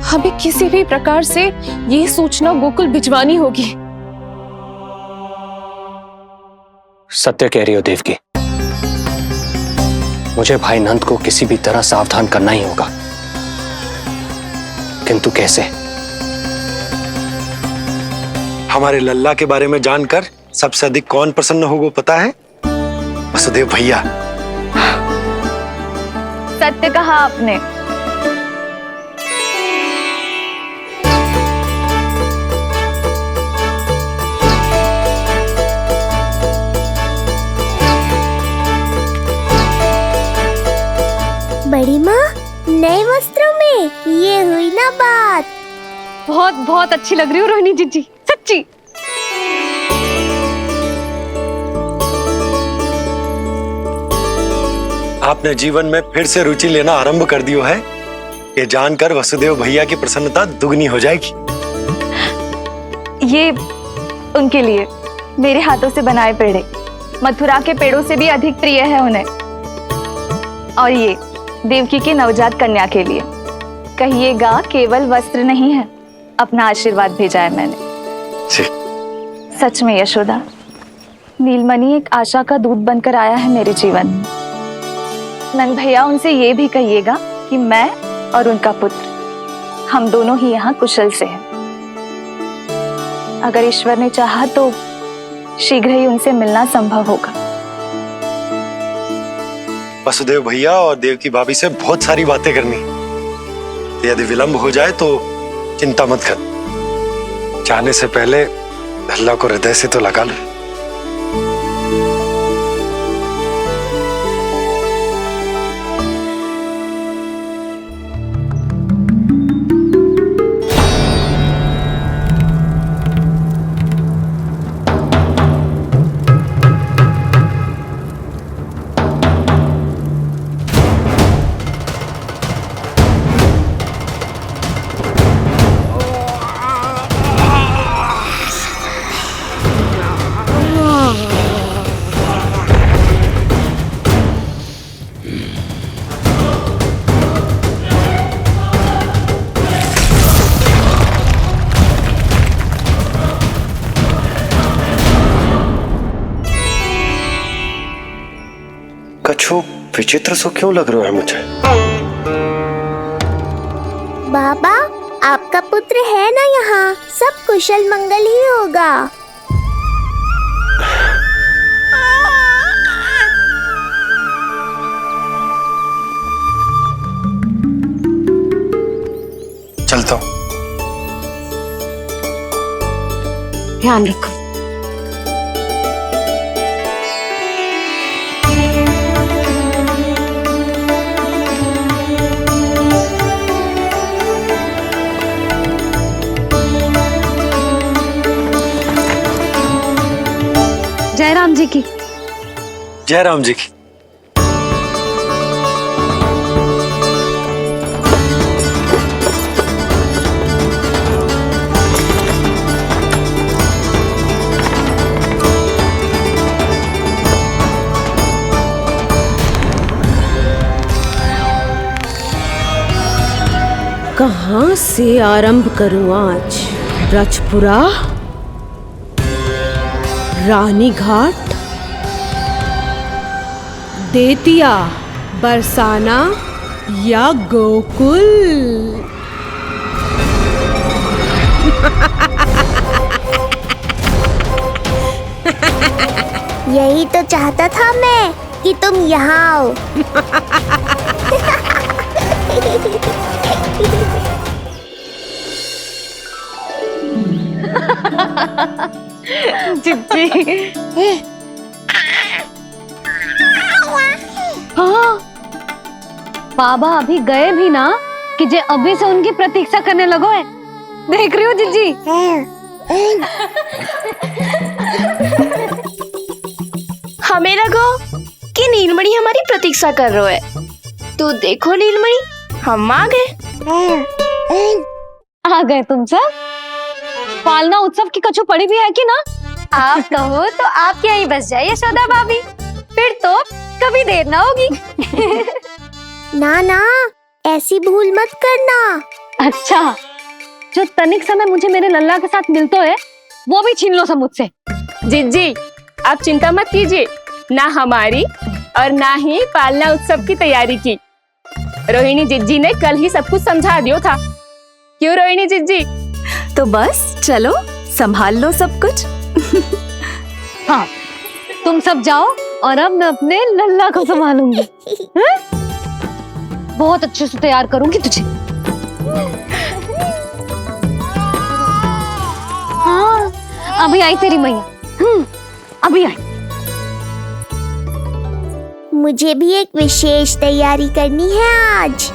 हमें किसी भी प्रकार से ये सूचना गोकुल भिजवानी होगी। सत्य कह रही हो देवकी, मुझे भाई नंद को किसी भी तरह सावधान करना ही होगा, किंतु कैसे? हमारे लल्ला के बारे में जानकर सबसे अधिक कौन प्रसन्न होगा पता है? वसुदेव भैया। सत्य कहा आपने। बड़ी माँ, नए वस्त्रों में ये हुई ना बात। बहुत बहुत अच्छी लग रही हो रोहिणी जीजी, सच्ची। आपने जीवन में फिर से रुचि लेना आरंभ कर दियो है, ये जानकर वसुदेव भैया की प्रसन्नता दुगनी हो जाएगी। ये उनके लिए मेरे हाथों से बनाए पेड़े मथुरा के पेड़ों से भी अधिक प्रिय है उन्हें। और ये देवकी के नवजात कन्या के लिए कहिएगा केवल वस्त्र नहीं है, अपना आशीर्वाद भेजा है मैंने। सच में यशोदा, नीलमणि एक आशा का दूत बनकर आया है मेरे जीवन में। नंद भैया, उनसे ये भी कहिएगा कि मैं और उनका पुत्र हम दोनों ही यहाँ कुशल से हैं। अगर ईश्वर ने चाहा तो शीघ्र ही उनसे मिलना संभव होगा। वसुदेव भैया और देवकी भाभी से बहुत सारी बातें करनी, यदि विलंब हो जाए तो चिंता मत कर। जाने से पहले अल्लाह को हृदय से तो लगा लो। विचित्र सा क्यों लग रहा है मुझे? बाबा, आपका पुत्र है ना यहाँ, सब कुशल मंगल ही होगा। चलता हूँ। ध्यान रखो। जय राम जी की। जय राम जी की। कहाँ से आरंभ करूं आज? ब्रजपुरा, रानी घाट, देतिया, बरसाना या गोकुल? यही तो चाहता था मैं कि तुम यहाँ आओ। चिप्ची। हाँ, बाबा अभी गए भी ना कि जे अभी से उनकी प्रतीक्षा करने लगो है। देख रही हो जिज्जी? हमें लगो कि नीलमणि हमारी प्रतीक्षा कर रहे है। तो देखो नीलमणि, हम आ गए। आ गए तुम सब? पालना उत्सव की कछु पड़ी भी है कि ना? आप कहो तो आप यहीं बस जाइए यशोदा भाभी, फिर तो कभी देर ना होगी। ना ना, ऐसी भूल मत करना। अच्छा, जो तनिक समय मुझे मेरे लल्ला के साथ मिलते है वो भी छीन लो सब मुझसे। जिज्जी, आप चिंता मत कीजिए, ना हमारी और ना ही पालना उत्सव की तैयारी की। रोहिणी जिज्जी ने कल ही सब कुछ समझा दिया था। क्यों रोहिणी जिज्जी? तो बस चलो, संभाल लो सब कुछ। हाँ, तुम सब जाओ और अब मैं अपने लल्ला को संभालूंगी। बहुत अच्छे से तैयार करूंगी तुझे। हाँ, अभी आई तेरी मैया। अभी आई। मुझे भी एक विशेष तैयारी करनी है आज।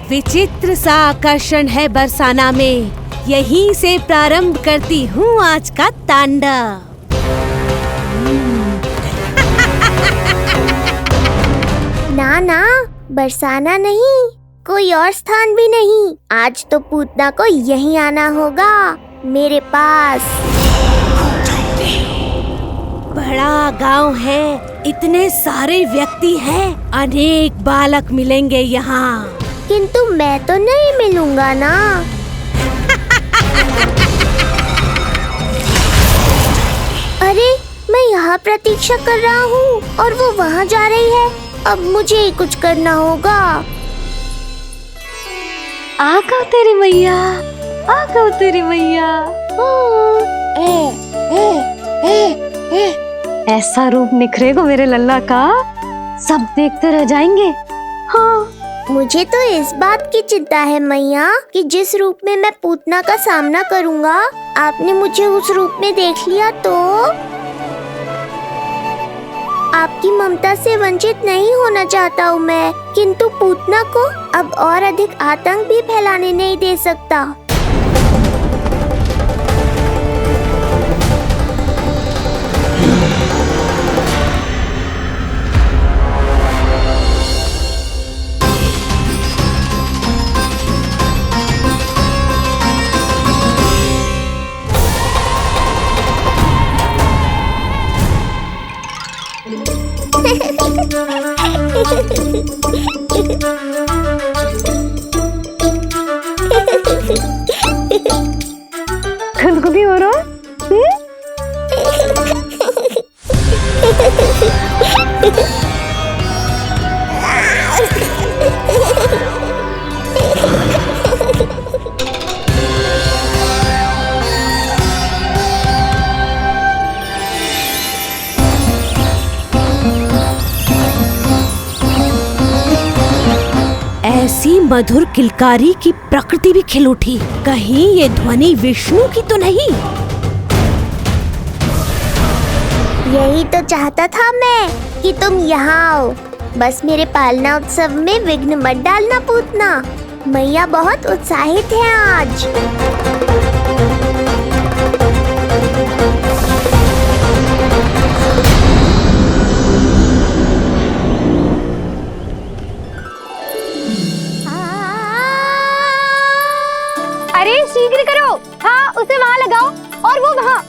विचित्र सा आकर्षण है बरसाना में, यहीं से प्रारंभ करती हूँ आज का तांडव। ना ना, बरसाना नहीं, कोई और स्थान भी नहीं। आज तो पूतना को यहीं आना होगा, मेरे पास। बड़ा गांव है, इतने सारे व्यक्ति हैं, अनेक बालक मिलेंगे यहाँ। किंतु मैं तो नहीं मिलूंगा ना। अरे, मैं यहाँ प्रतीक्षा कर रहा हूँ और वो वहाँ जा रही है। अब मुझे ही कुछ करना होगा। आ गओ तेरी मैया, आ गओ तेरी मैया। ऐसा रूप निखरेगा मेरे लल्ला का, सब देखते रह जाएंगे। हाँ, मुझे तो इस बात की चिंता है मैया कि जिस रूप में मैं पूतना का सामना करूँगा, आपने मुझे उस रूप में देख लिया तो आपकी ममता से वंचित नहीं होना चाहता हूँ मैं, किंतु पूतना को अब और अधिक आतंक भी फैलाने नहीं दे सकता। खुदकुदी हो रहा है? ऐसी मधुर किलकारी की प्रकृति भी खिल उठी। कहीं ये ध्वनि विष्णु की तो नहीं? यही तो चाहता था मैं कि तुम यहाँ आओ। बस मेरे पालना उत्सव में विघ्न मत डालना पूतना। मैया बहुत उत्साहित है आज। अरे शीघ्र करो। हाँ, उसे वहाँ लगाओ और वो वहाँ।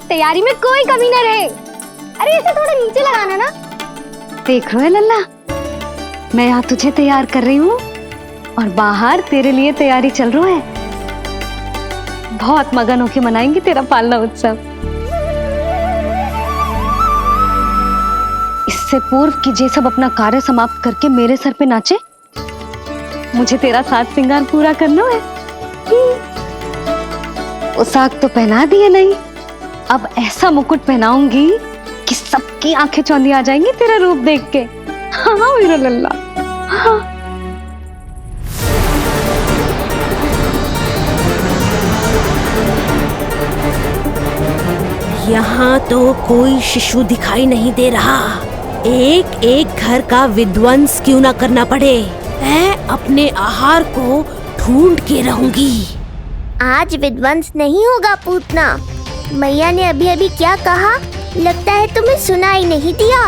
तैयारी में कोई कमी न रहे। अरे इसे थोड़ा नीचे लगाना ना। देख रहे हो लल्ला, मैं यहाँ तुझे तैयार कर रही हूँ और बाहर तेरे लिए तैयारी चल रहा है। बहुत मगन होके मनाएंगे तेरा पालना उत्सव। इससे पूर्व कि जे सब अपना कार्य समाप्त करके मेरे सर पे नाचे, मुझे तेरा साथ श्रृंगार पूरा करना है। पोशाक तो पहना दिए नहीं, अब ऐसा मुकुट पहनाऊंगी कि सबकी आंखें चौंधी आ जाएंगी तेरा रूप देख के। हाँ मेरा लल्ला, हाँ। यहाँ तो कोई शिशु दिखाई नहीं दे रहा। एक एक घर का विध्वंस क्यों ना करना पड़े, मैं अपने आहार को ढूंढ के रहूंगी। आज विध्वंस नहीं होगा पूतना। मैया ने अभी अभी क्या कहा, लगता है तुम्हें सुनाई नहीं दिया।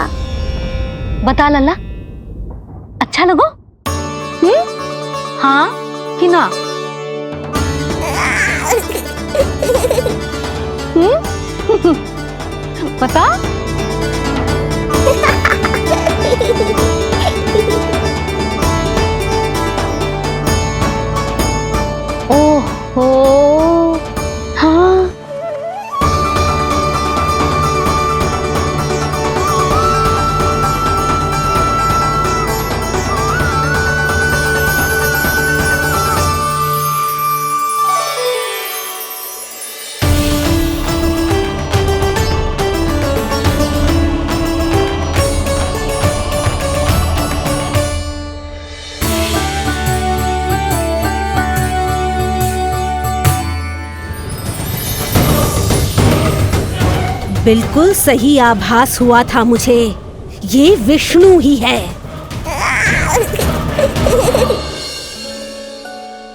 बता लल्ला, अच्छा लगो? हाँ कि ना? बता। ओहो, हाँ। बिल्कुल सही आभास हुआ था मुझे, ये विष्णु ही है।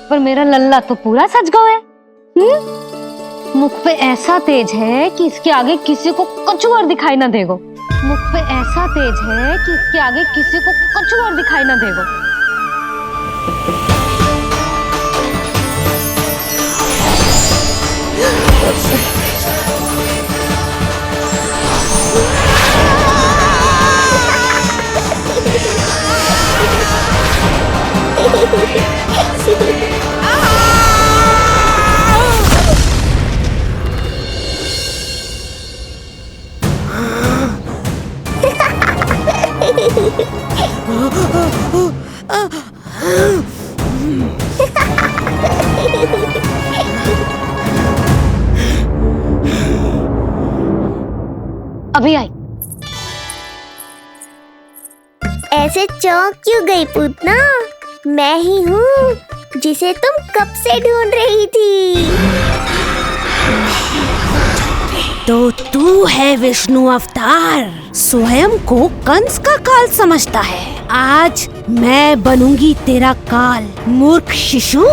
पर मेरा लल्ला तो पूरा सज गया है। मुख पे ऐसा तेज है कि इसके आगे किसी को कुछ और दिखाई ना देगो। मुख पे ऐसा तेज है कि इसके आगे किसी को कुछ और दिखाई ना देगो। अभी आई। ऐसे चौंक क्यों गई पूतना? मैं ही हूँ जिसे तुम कब से ढूंढ रही थी। तो तू है विष्णु अवतार, स्वयं को कंस का काल समझता है। आज मैं बनूंगी तेरा काल, मूर्ख शिशु।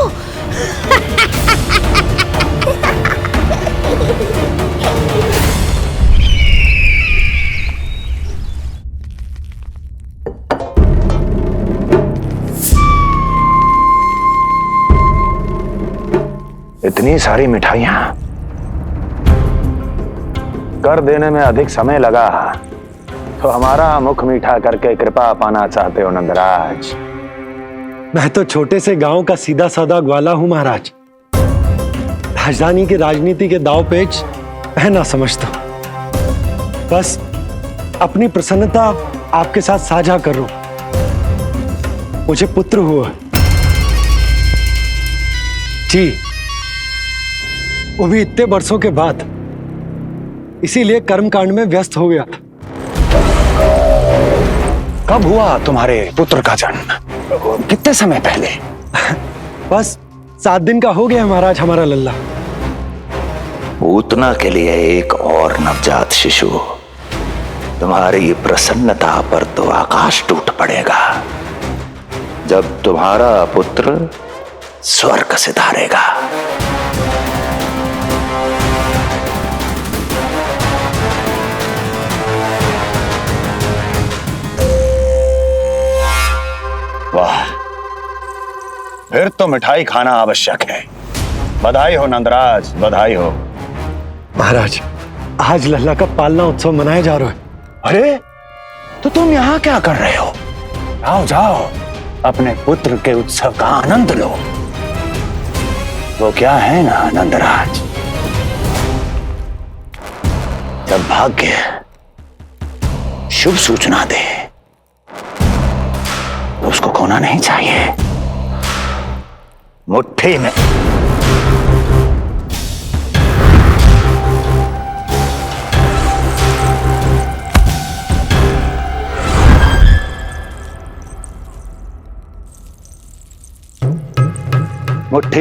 इतनी सारी मिठाइयां कर देने में अधिक समय लगा तो हमारा मुख मीठा करके कृपा पाना चाहते हो नंदराज? मैं तो छोटे से गांव का सीधा साधा ग्वाला हूं महाराज। राजधानी की राजनीति के दाव पेच मैं ना समझता। बस अपनी प्रसन्नता आपके साथ साझा कर रहा हूं। मुझे पुत्र हुआ जी, वो भी इतने वर्षों के बाद, इसीलिए कर्मकांड में व्यस्त हो गया था। कब हुआ तुम्हारे पुत्र का जन्म? कितने समय पहले? बस 7 दिन का हो गया महाराज हमारा लल्ला। पूतना के लिए एक और नवजात शिशु, तुम्हारी प्रसन्नता पर तो आकाश टूट पड़ेगा जब तुम्हारा पुत्र स्वर्ग सिधारेगा। वाह, फिर तो मिठाई खाना आवश्यक है। बधाई हो नंदराज, बधाई हो। महाराज, आज लल्ला का पालना उत्सव मनाया जा रहा है। अरे, तो तुम यहाँ क्या कर रहे हो? जाओ जाओ, अपने पुत्र के उत्सव का आनंद लो। वो क्या है ना नंदराज, जब भाग्य शुभ सूचना दे तो उसको खोना नहीं चाहिए। मुट्ठी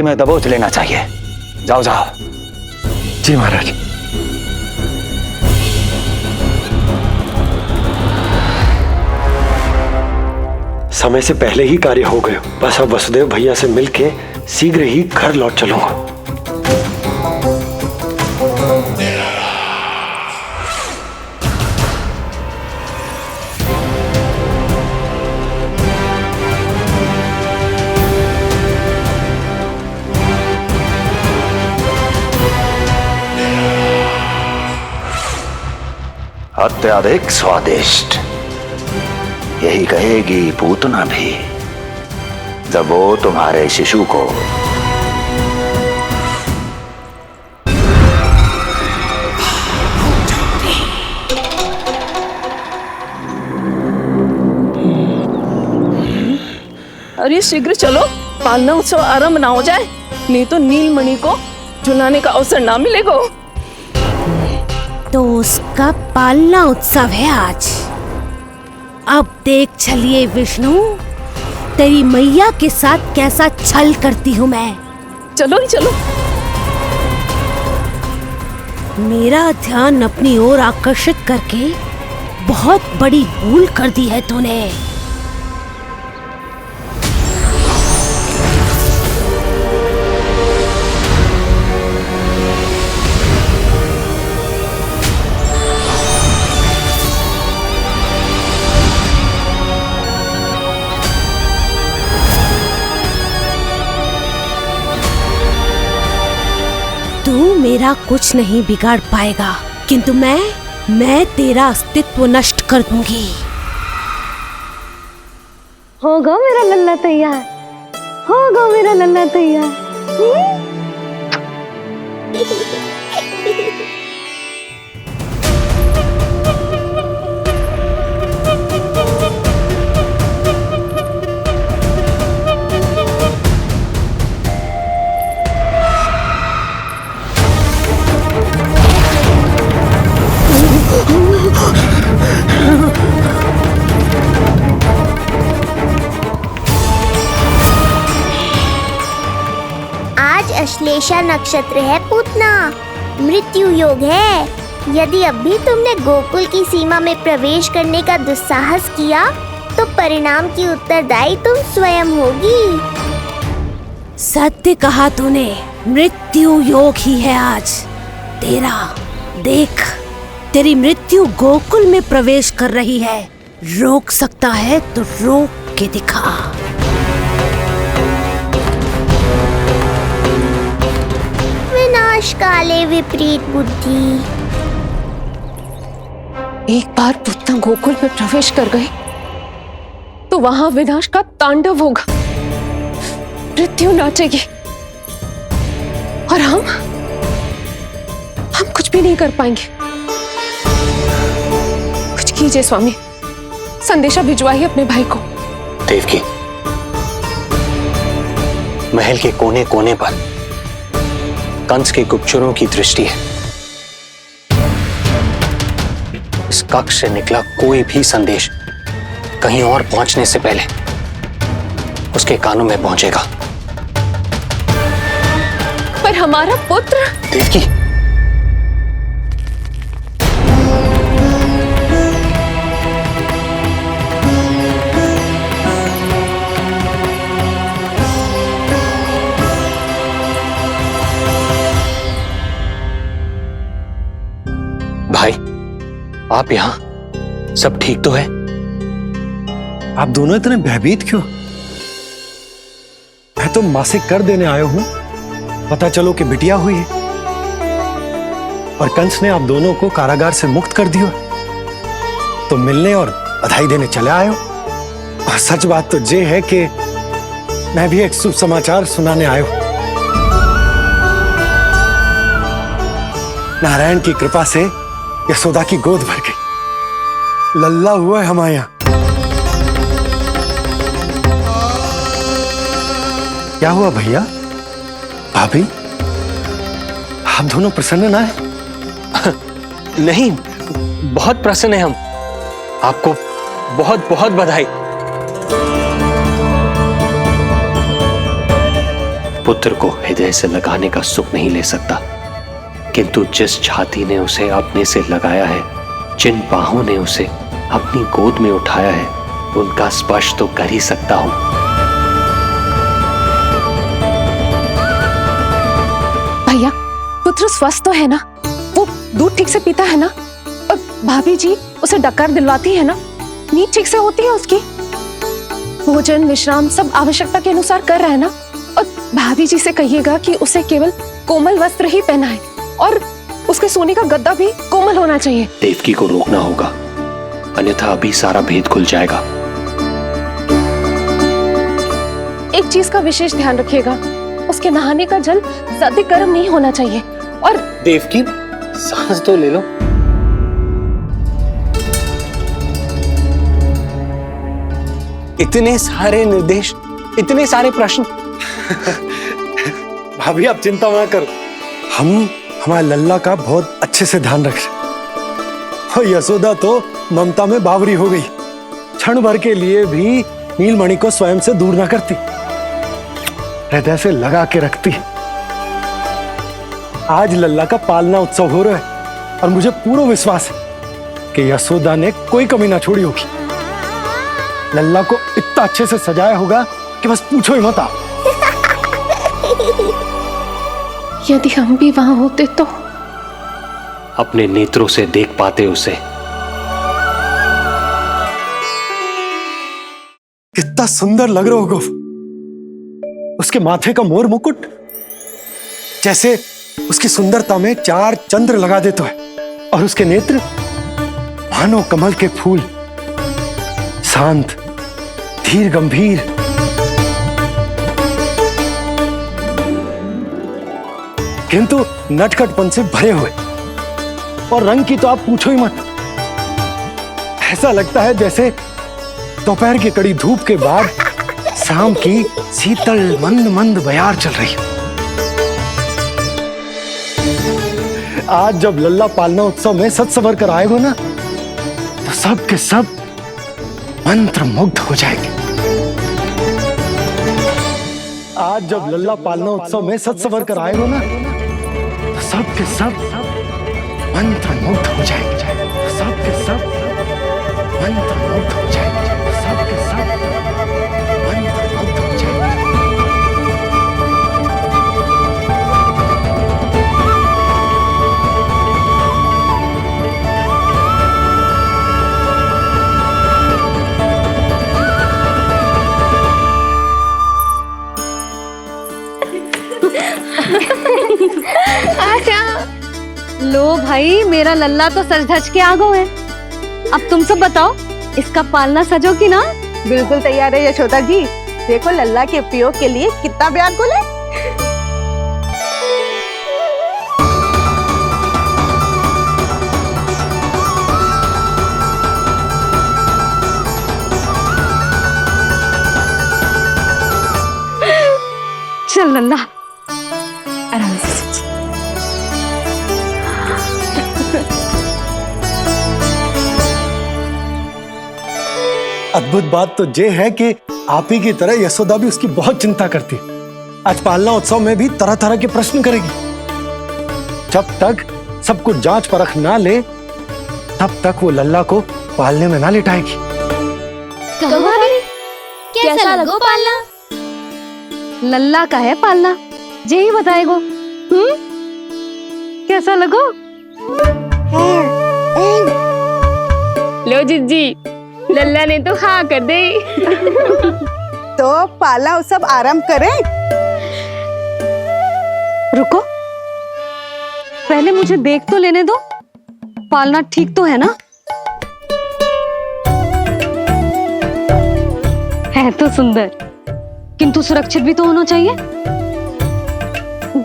में दबोच लेना चाहिए। जाओ जाओ। जी महाराज। समय से पहले ही कार्य हो गए। बस अब वसुदेव भैया से मिलके शीघ्र ही घर लौट चलूंगा। अत्यधिक स्वादिष्ट, यही कहेगी पूतना भी जब वो तुम्हारे शिशु को अरे शीघ्र चलो, पालना उत्सव आरंभ ना हो जाए, नहीं तो नीलमणि को झुलाने का अवसर ना मिलेगा। तो उसका पालना उत्सव है आज। अब देख चलिए विष्णु, तेरी मैया के साथ कैसा छल करती हूँ मैं। चलो ही चलो। मेरा ध्यान अपनी ओर आकर्षित करके बहुत बड़ी भूल कर दी है तूने। तू मेरा कुछ नहीं बिगाड़ पाएगा, किंतु मैं तेरा अस्तित्व नष्ट कर दूंगी। होगा मेरा लल्ला तैयार, होगा मेरा लल्ला तैयार। आज अश्लेषा नक्षत्र है पूतना, मृत्यु योग है। यदि अब भी तुमने गोकुल की सीमा में प्रवेश करने का दुस्साहस किया तो परिणाम की उत्तरदायी तुम स्वयं होगी। सत्य कहा तूने, मृत्यु योग ही है आज तेरा। देख, तेरी मृत्यु गोकुल में प्रवेश कर रही है। रोक सकता है तो रोक के दिखा। विनाश काले विपरीत बुद्धि। एक बार पूतना गोकुल में प्रवेश कर गए तो वहां विनाश का तांडव होगा, मृत्यु नाचेगी और हम कुछ भी नहीं कर पाएंगे। कुछ कीजिए स्वामी, संदेशा भिजवाइए अपने भाई को। देवकी, महल के कोने कोने पर कंस के गुप्तचरों की दृष्टि है। इस कक्ष से निकला कोई भी संदेश कहीं और पहुंचने से पहले उसके कानों में पहुंचेगा। पर हमारा पुत्र देवकी, भाई आप यहां, सब ठीक तो है? आप दोनों इतने भयभीत क्यों? मैं तो मासिक कर देने आया हूं, पता चलो कि बिटिया हुई है और कंस ने आप दोनों को कारागार से मुक्त कर दिया, तो मिलने और बधाई देने चले आए हो। और सच बात तो ये है कि मैं भी एक शुभ समाचार सुनाने आया हूं। नारायण की कृपा से यशोदा की गोद भर गई, लल्ला हुआ है हमारे यहां। क्या हुआ भैया, भाभी, आप दोनों प्रसन्न ना है? नहीं, बहुत प्रसन्न है हम। आपको बहुत बहुत बधाई। पुत्र को हृदय से लगाने का सुख नहीं ले सकता, किंतु जिस छाती ने उसे अपने से लगाया है, जिन बाहों ने उसे अपनी गोद में उठाया है, उनका स्पर्श तो कर ही सकता हूं। भैया, पुत्र स्वस्थ तो है ना? वो दूध ठीक से पीता है ना? और भाभी जी उसे डकार दिलवाती है ना? नींद ठीक से होती है उसकी? भोजन विश्राम सब आवश्यकता के अनुसार कर रहा है ना? और भाभी जी से कहिएगा कि उसे केवल कोमल वस्त्र ही पहनाए और उसके सोने का गद्दा भी कोमल होना चाहिए। देवकी को रोकना होगा, अन्यथा अभी सारा भेद खुल जाएगा। एक चीज का विशेष ध्यान रखिएगा, उसके नहाने का जल ज्यादा गर्म नहीं होना चाहिए। और देवकी, सांस तो ले लो। इतने सारे निर्देश, इतने सारे प्रश्न। भाभी आप चिंता ना करो, हम हमारे लल्ला का बहुत अच्छे से ध्यान रख रहे। और यशोदा तो ममता में बावरी हो गई, क्षण भर के लिए भी नीलमणि को स्वयं से दूर ना करती, हृदय से लगा के रखती। आज लल्ला का पालना उत्सव हो रहा है और मुझे पूरा विश्वास है कि यशोदा ने कोई कमी ना छोड़ी होगी। लल्ला को इतना अच्छे से सजाया होगा कि बस पूछो ही मत आप। यदि हम भी वहां होते तो अपने नेत्रों से देख पाते उसे। कितना सुंदर लग रहा होगा उसके माथे का मोर मुकुट, जैसे उसकी सुंदरता में 4 चंद्र लगा देता है। और उसके नेत्र मानो कमल के फूल, शांत, धीर गंभीर। किंतु नटखटपन से भरे हुए, और रंग की तो आप पूछो ही मत। ऐसा लगता है जैसे दोपहर की कड़ी धूप के बाद शाम की शीतल मंद मंद बयार चल रही है। आज जब लल्ला पालना उत्सव में सज संवर कर आएगा ना, तो सब के सब मंत्र मुग्ध हो जाएंगे। आज जब लल्ला पालना उत्सव में सज संवर कर आएगा ना, तो सब के सब मंत्र मुग्ध हो जाएंगे। सब के सब मंत्र मुग्ध हो जाएंगे। सब के सब मंत्र मुग्ध हो जाएंगे। लो भाई, मेरा लल्ला तो सज धज के आ गो है। अब तुम सब बताओ, इसका पालना सजो कि ना? बिल्कुल तैयार है यशोदा जी। देखो लल्ला के उपयोग के लिए कितना व्याकुल है। चल लल्ला, आराम से। अद्भुत बात तो ये है कि आप ही की तरह यशोदा भी उसकी बहुत चिंता करती है। आज पालना उत्सव में भी तरह तरह के प्रश्न करेगी। जब तक सब कुछ जांच परख ना ले तब तक वो लल्ला को पालने में ना लिटाएगी। कैसा लगो पालना? लल्ला का है पालना, जे ही बताएगो। कैसा लगो? लो जिज्जी, लल्ला ने तो हाँ कर दे। तो पालना उत्सव आरंभ करें। रुको, पहले मुझे देख तो लेने दो, पालना ठीक तो है ना? है तो सुंदर, किंतु सुरक्षित भी तो होना चाहिए।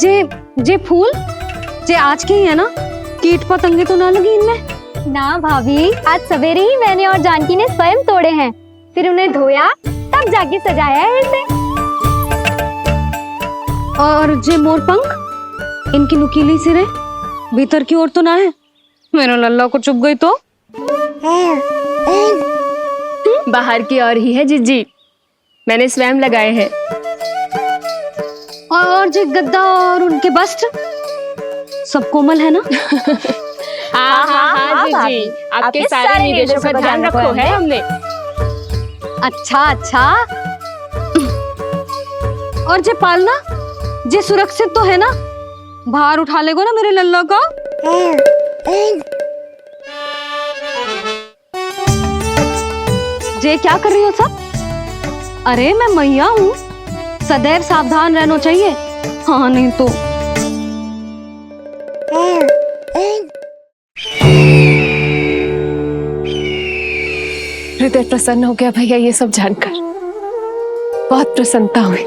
जे फूल जे आज के ही है ना, कीट पतंगे तो ना लगी इनमें? ना भाभी, आज सवेरे ही मैंने और जानकी ने स्वयं तोड़े हैं, फिर उन्हें धोया तब जाके सजाया है इसे। और जे मोर पंख, इनकी नुकीली सिरे भीतर की ओर तो ना है? मेरा लल्ला को चुभ गई तो? बाहर की ओर ही है जिज्जी, मैंने स्वयं लगाए हैं। और जे गद्दा और उनके वस्त्र सब कोमल है ना? हाँ जिज्जी, आपके सारे निर्देशों का ध्यान रखो है हमने। अच्छा। और जे पालना, जे सुरक्षित तो है ना? बाहर उठा लेगो ना मेरे लल्ला का? जे क्या कर रही हो सब? अरे मैं मैया हूँ, सदैव सावधान रहना चाहिए। हाँ नहीं तो। हृदय प्रसन्न हो गया भैया ये सब जानकर, बहुत प्रसन्नता हुई।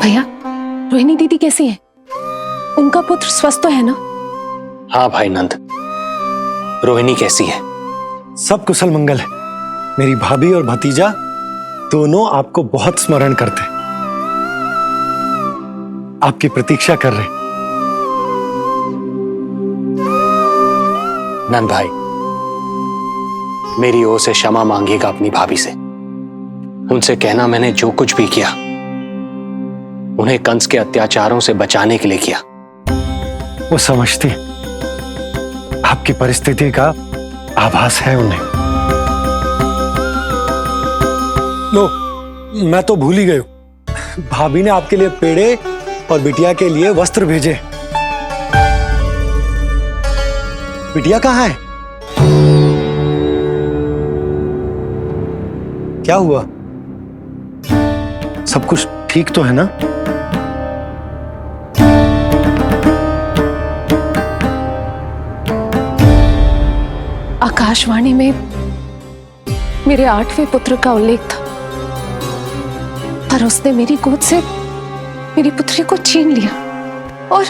भैया, रोहिणी दीदी कैसी है? उनका पुत्र स्वस्थ तो है ना? हाँ भाई नंद, रोहिणी कैसी है? सब कुशल मंगल है। मेरी भाभी और भतीजा दोनों आपको बहुत स्मरण करते, आपकी प्रतीक्षा कर रहे। नंद भाई, मेरी ओर से क्षमा मांगिएगा अपनी भाभी से। उनसे कहना मैंने जो कुछ भी किया उन्हें कंस के अत्याचारों से बचाने के लिए किया। वो समझती है, आपकी परिस्थिति का आभास है उन्हें। लो, मैं तो भूल ही गई हूं, भाभी ने आपके लिए पेड़े और बिटिया के लिए वस्त्र भेजे। बिटिया कहाँ है? क्या हुआ? सब कुछ ठीक तो है ना? आकाशवाणी में मेरे 8वें पुत्र का उल्लेख था, पर उसने मेरी गोद से मेरी पुत्री को छीन लिया और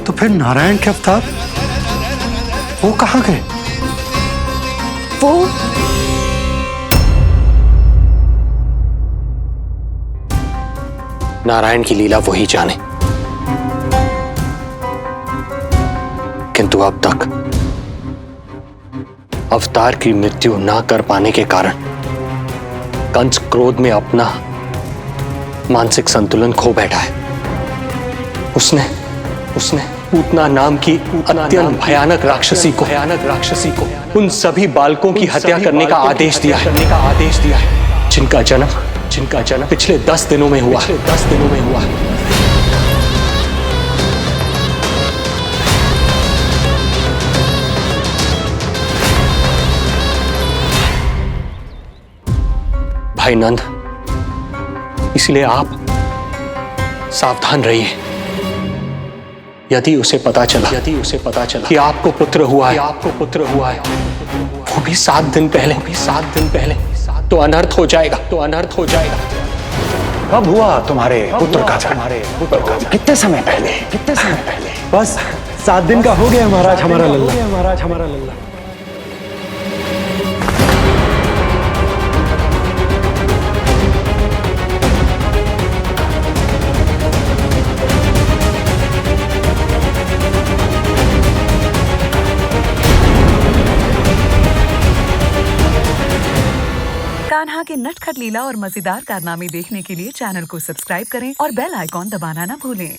तो फिर नारायण के अवतार वो कहाँ गए? वो नारायण की लीला वही जाने, किंतु अब तक अवतार की मृत्यु ना कर पाने के कारण कंस क्रोध में अपना मानसिक संतुलन खो बैठा है। उसने पूतना नाम की अत्यंत भयानक राक्षसी को उन सभी बालकों की हत्या करने का आदेश दिया है, जिनका जन्म पिछले 10 दिनों में हुआ। भाई नंद, इसलिए आप सावधान रहिए। यदि उसे पता चला कि आपको पुत्र हुआ है, वो भी 7 दिन पहले, तो अनर्थ हो जाएगा। कब हुआ तुम्हारे पुत्र का जन्म? कितने समय पहले? बस 7 दिन का हो गया महाराज हमारा लल्ला। कान्हा के नटखट लीला और मजेदार कारनामे देखने के लिए चैनल को सब्सक्राइब करें और बेल आइकॉन दबाना ना भूलें।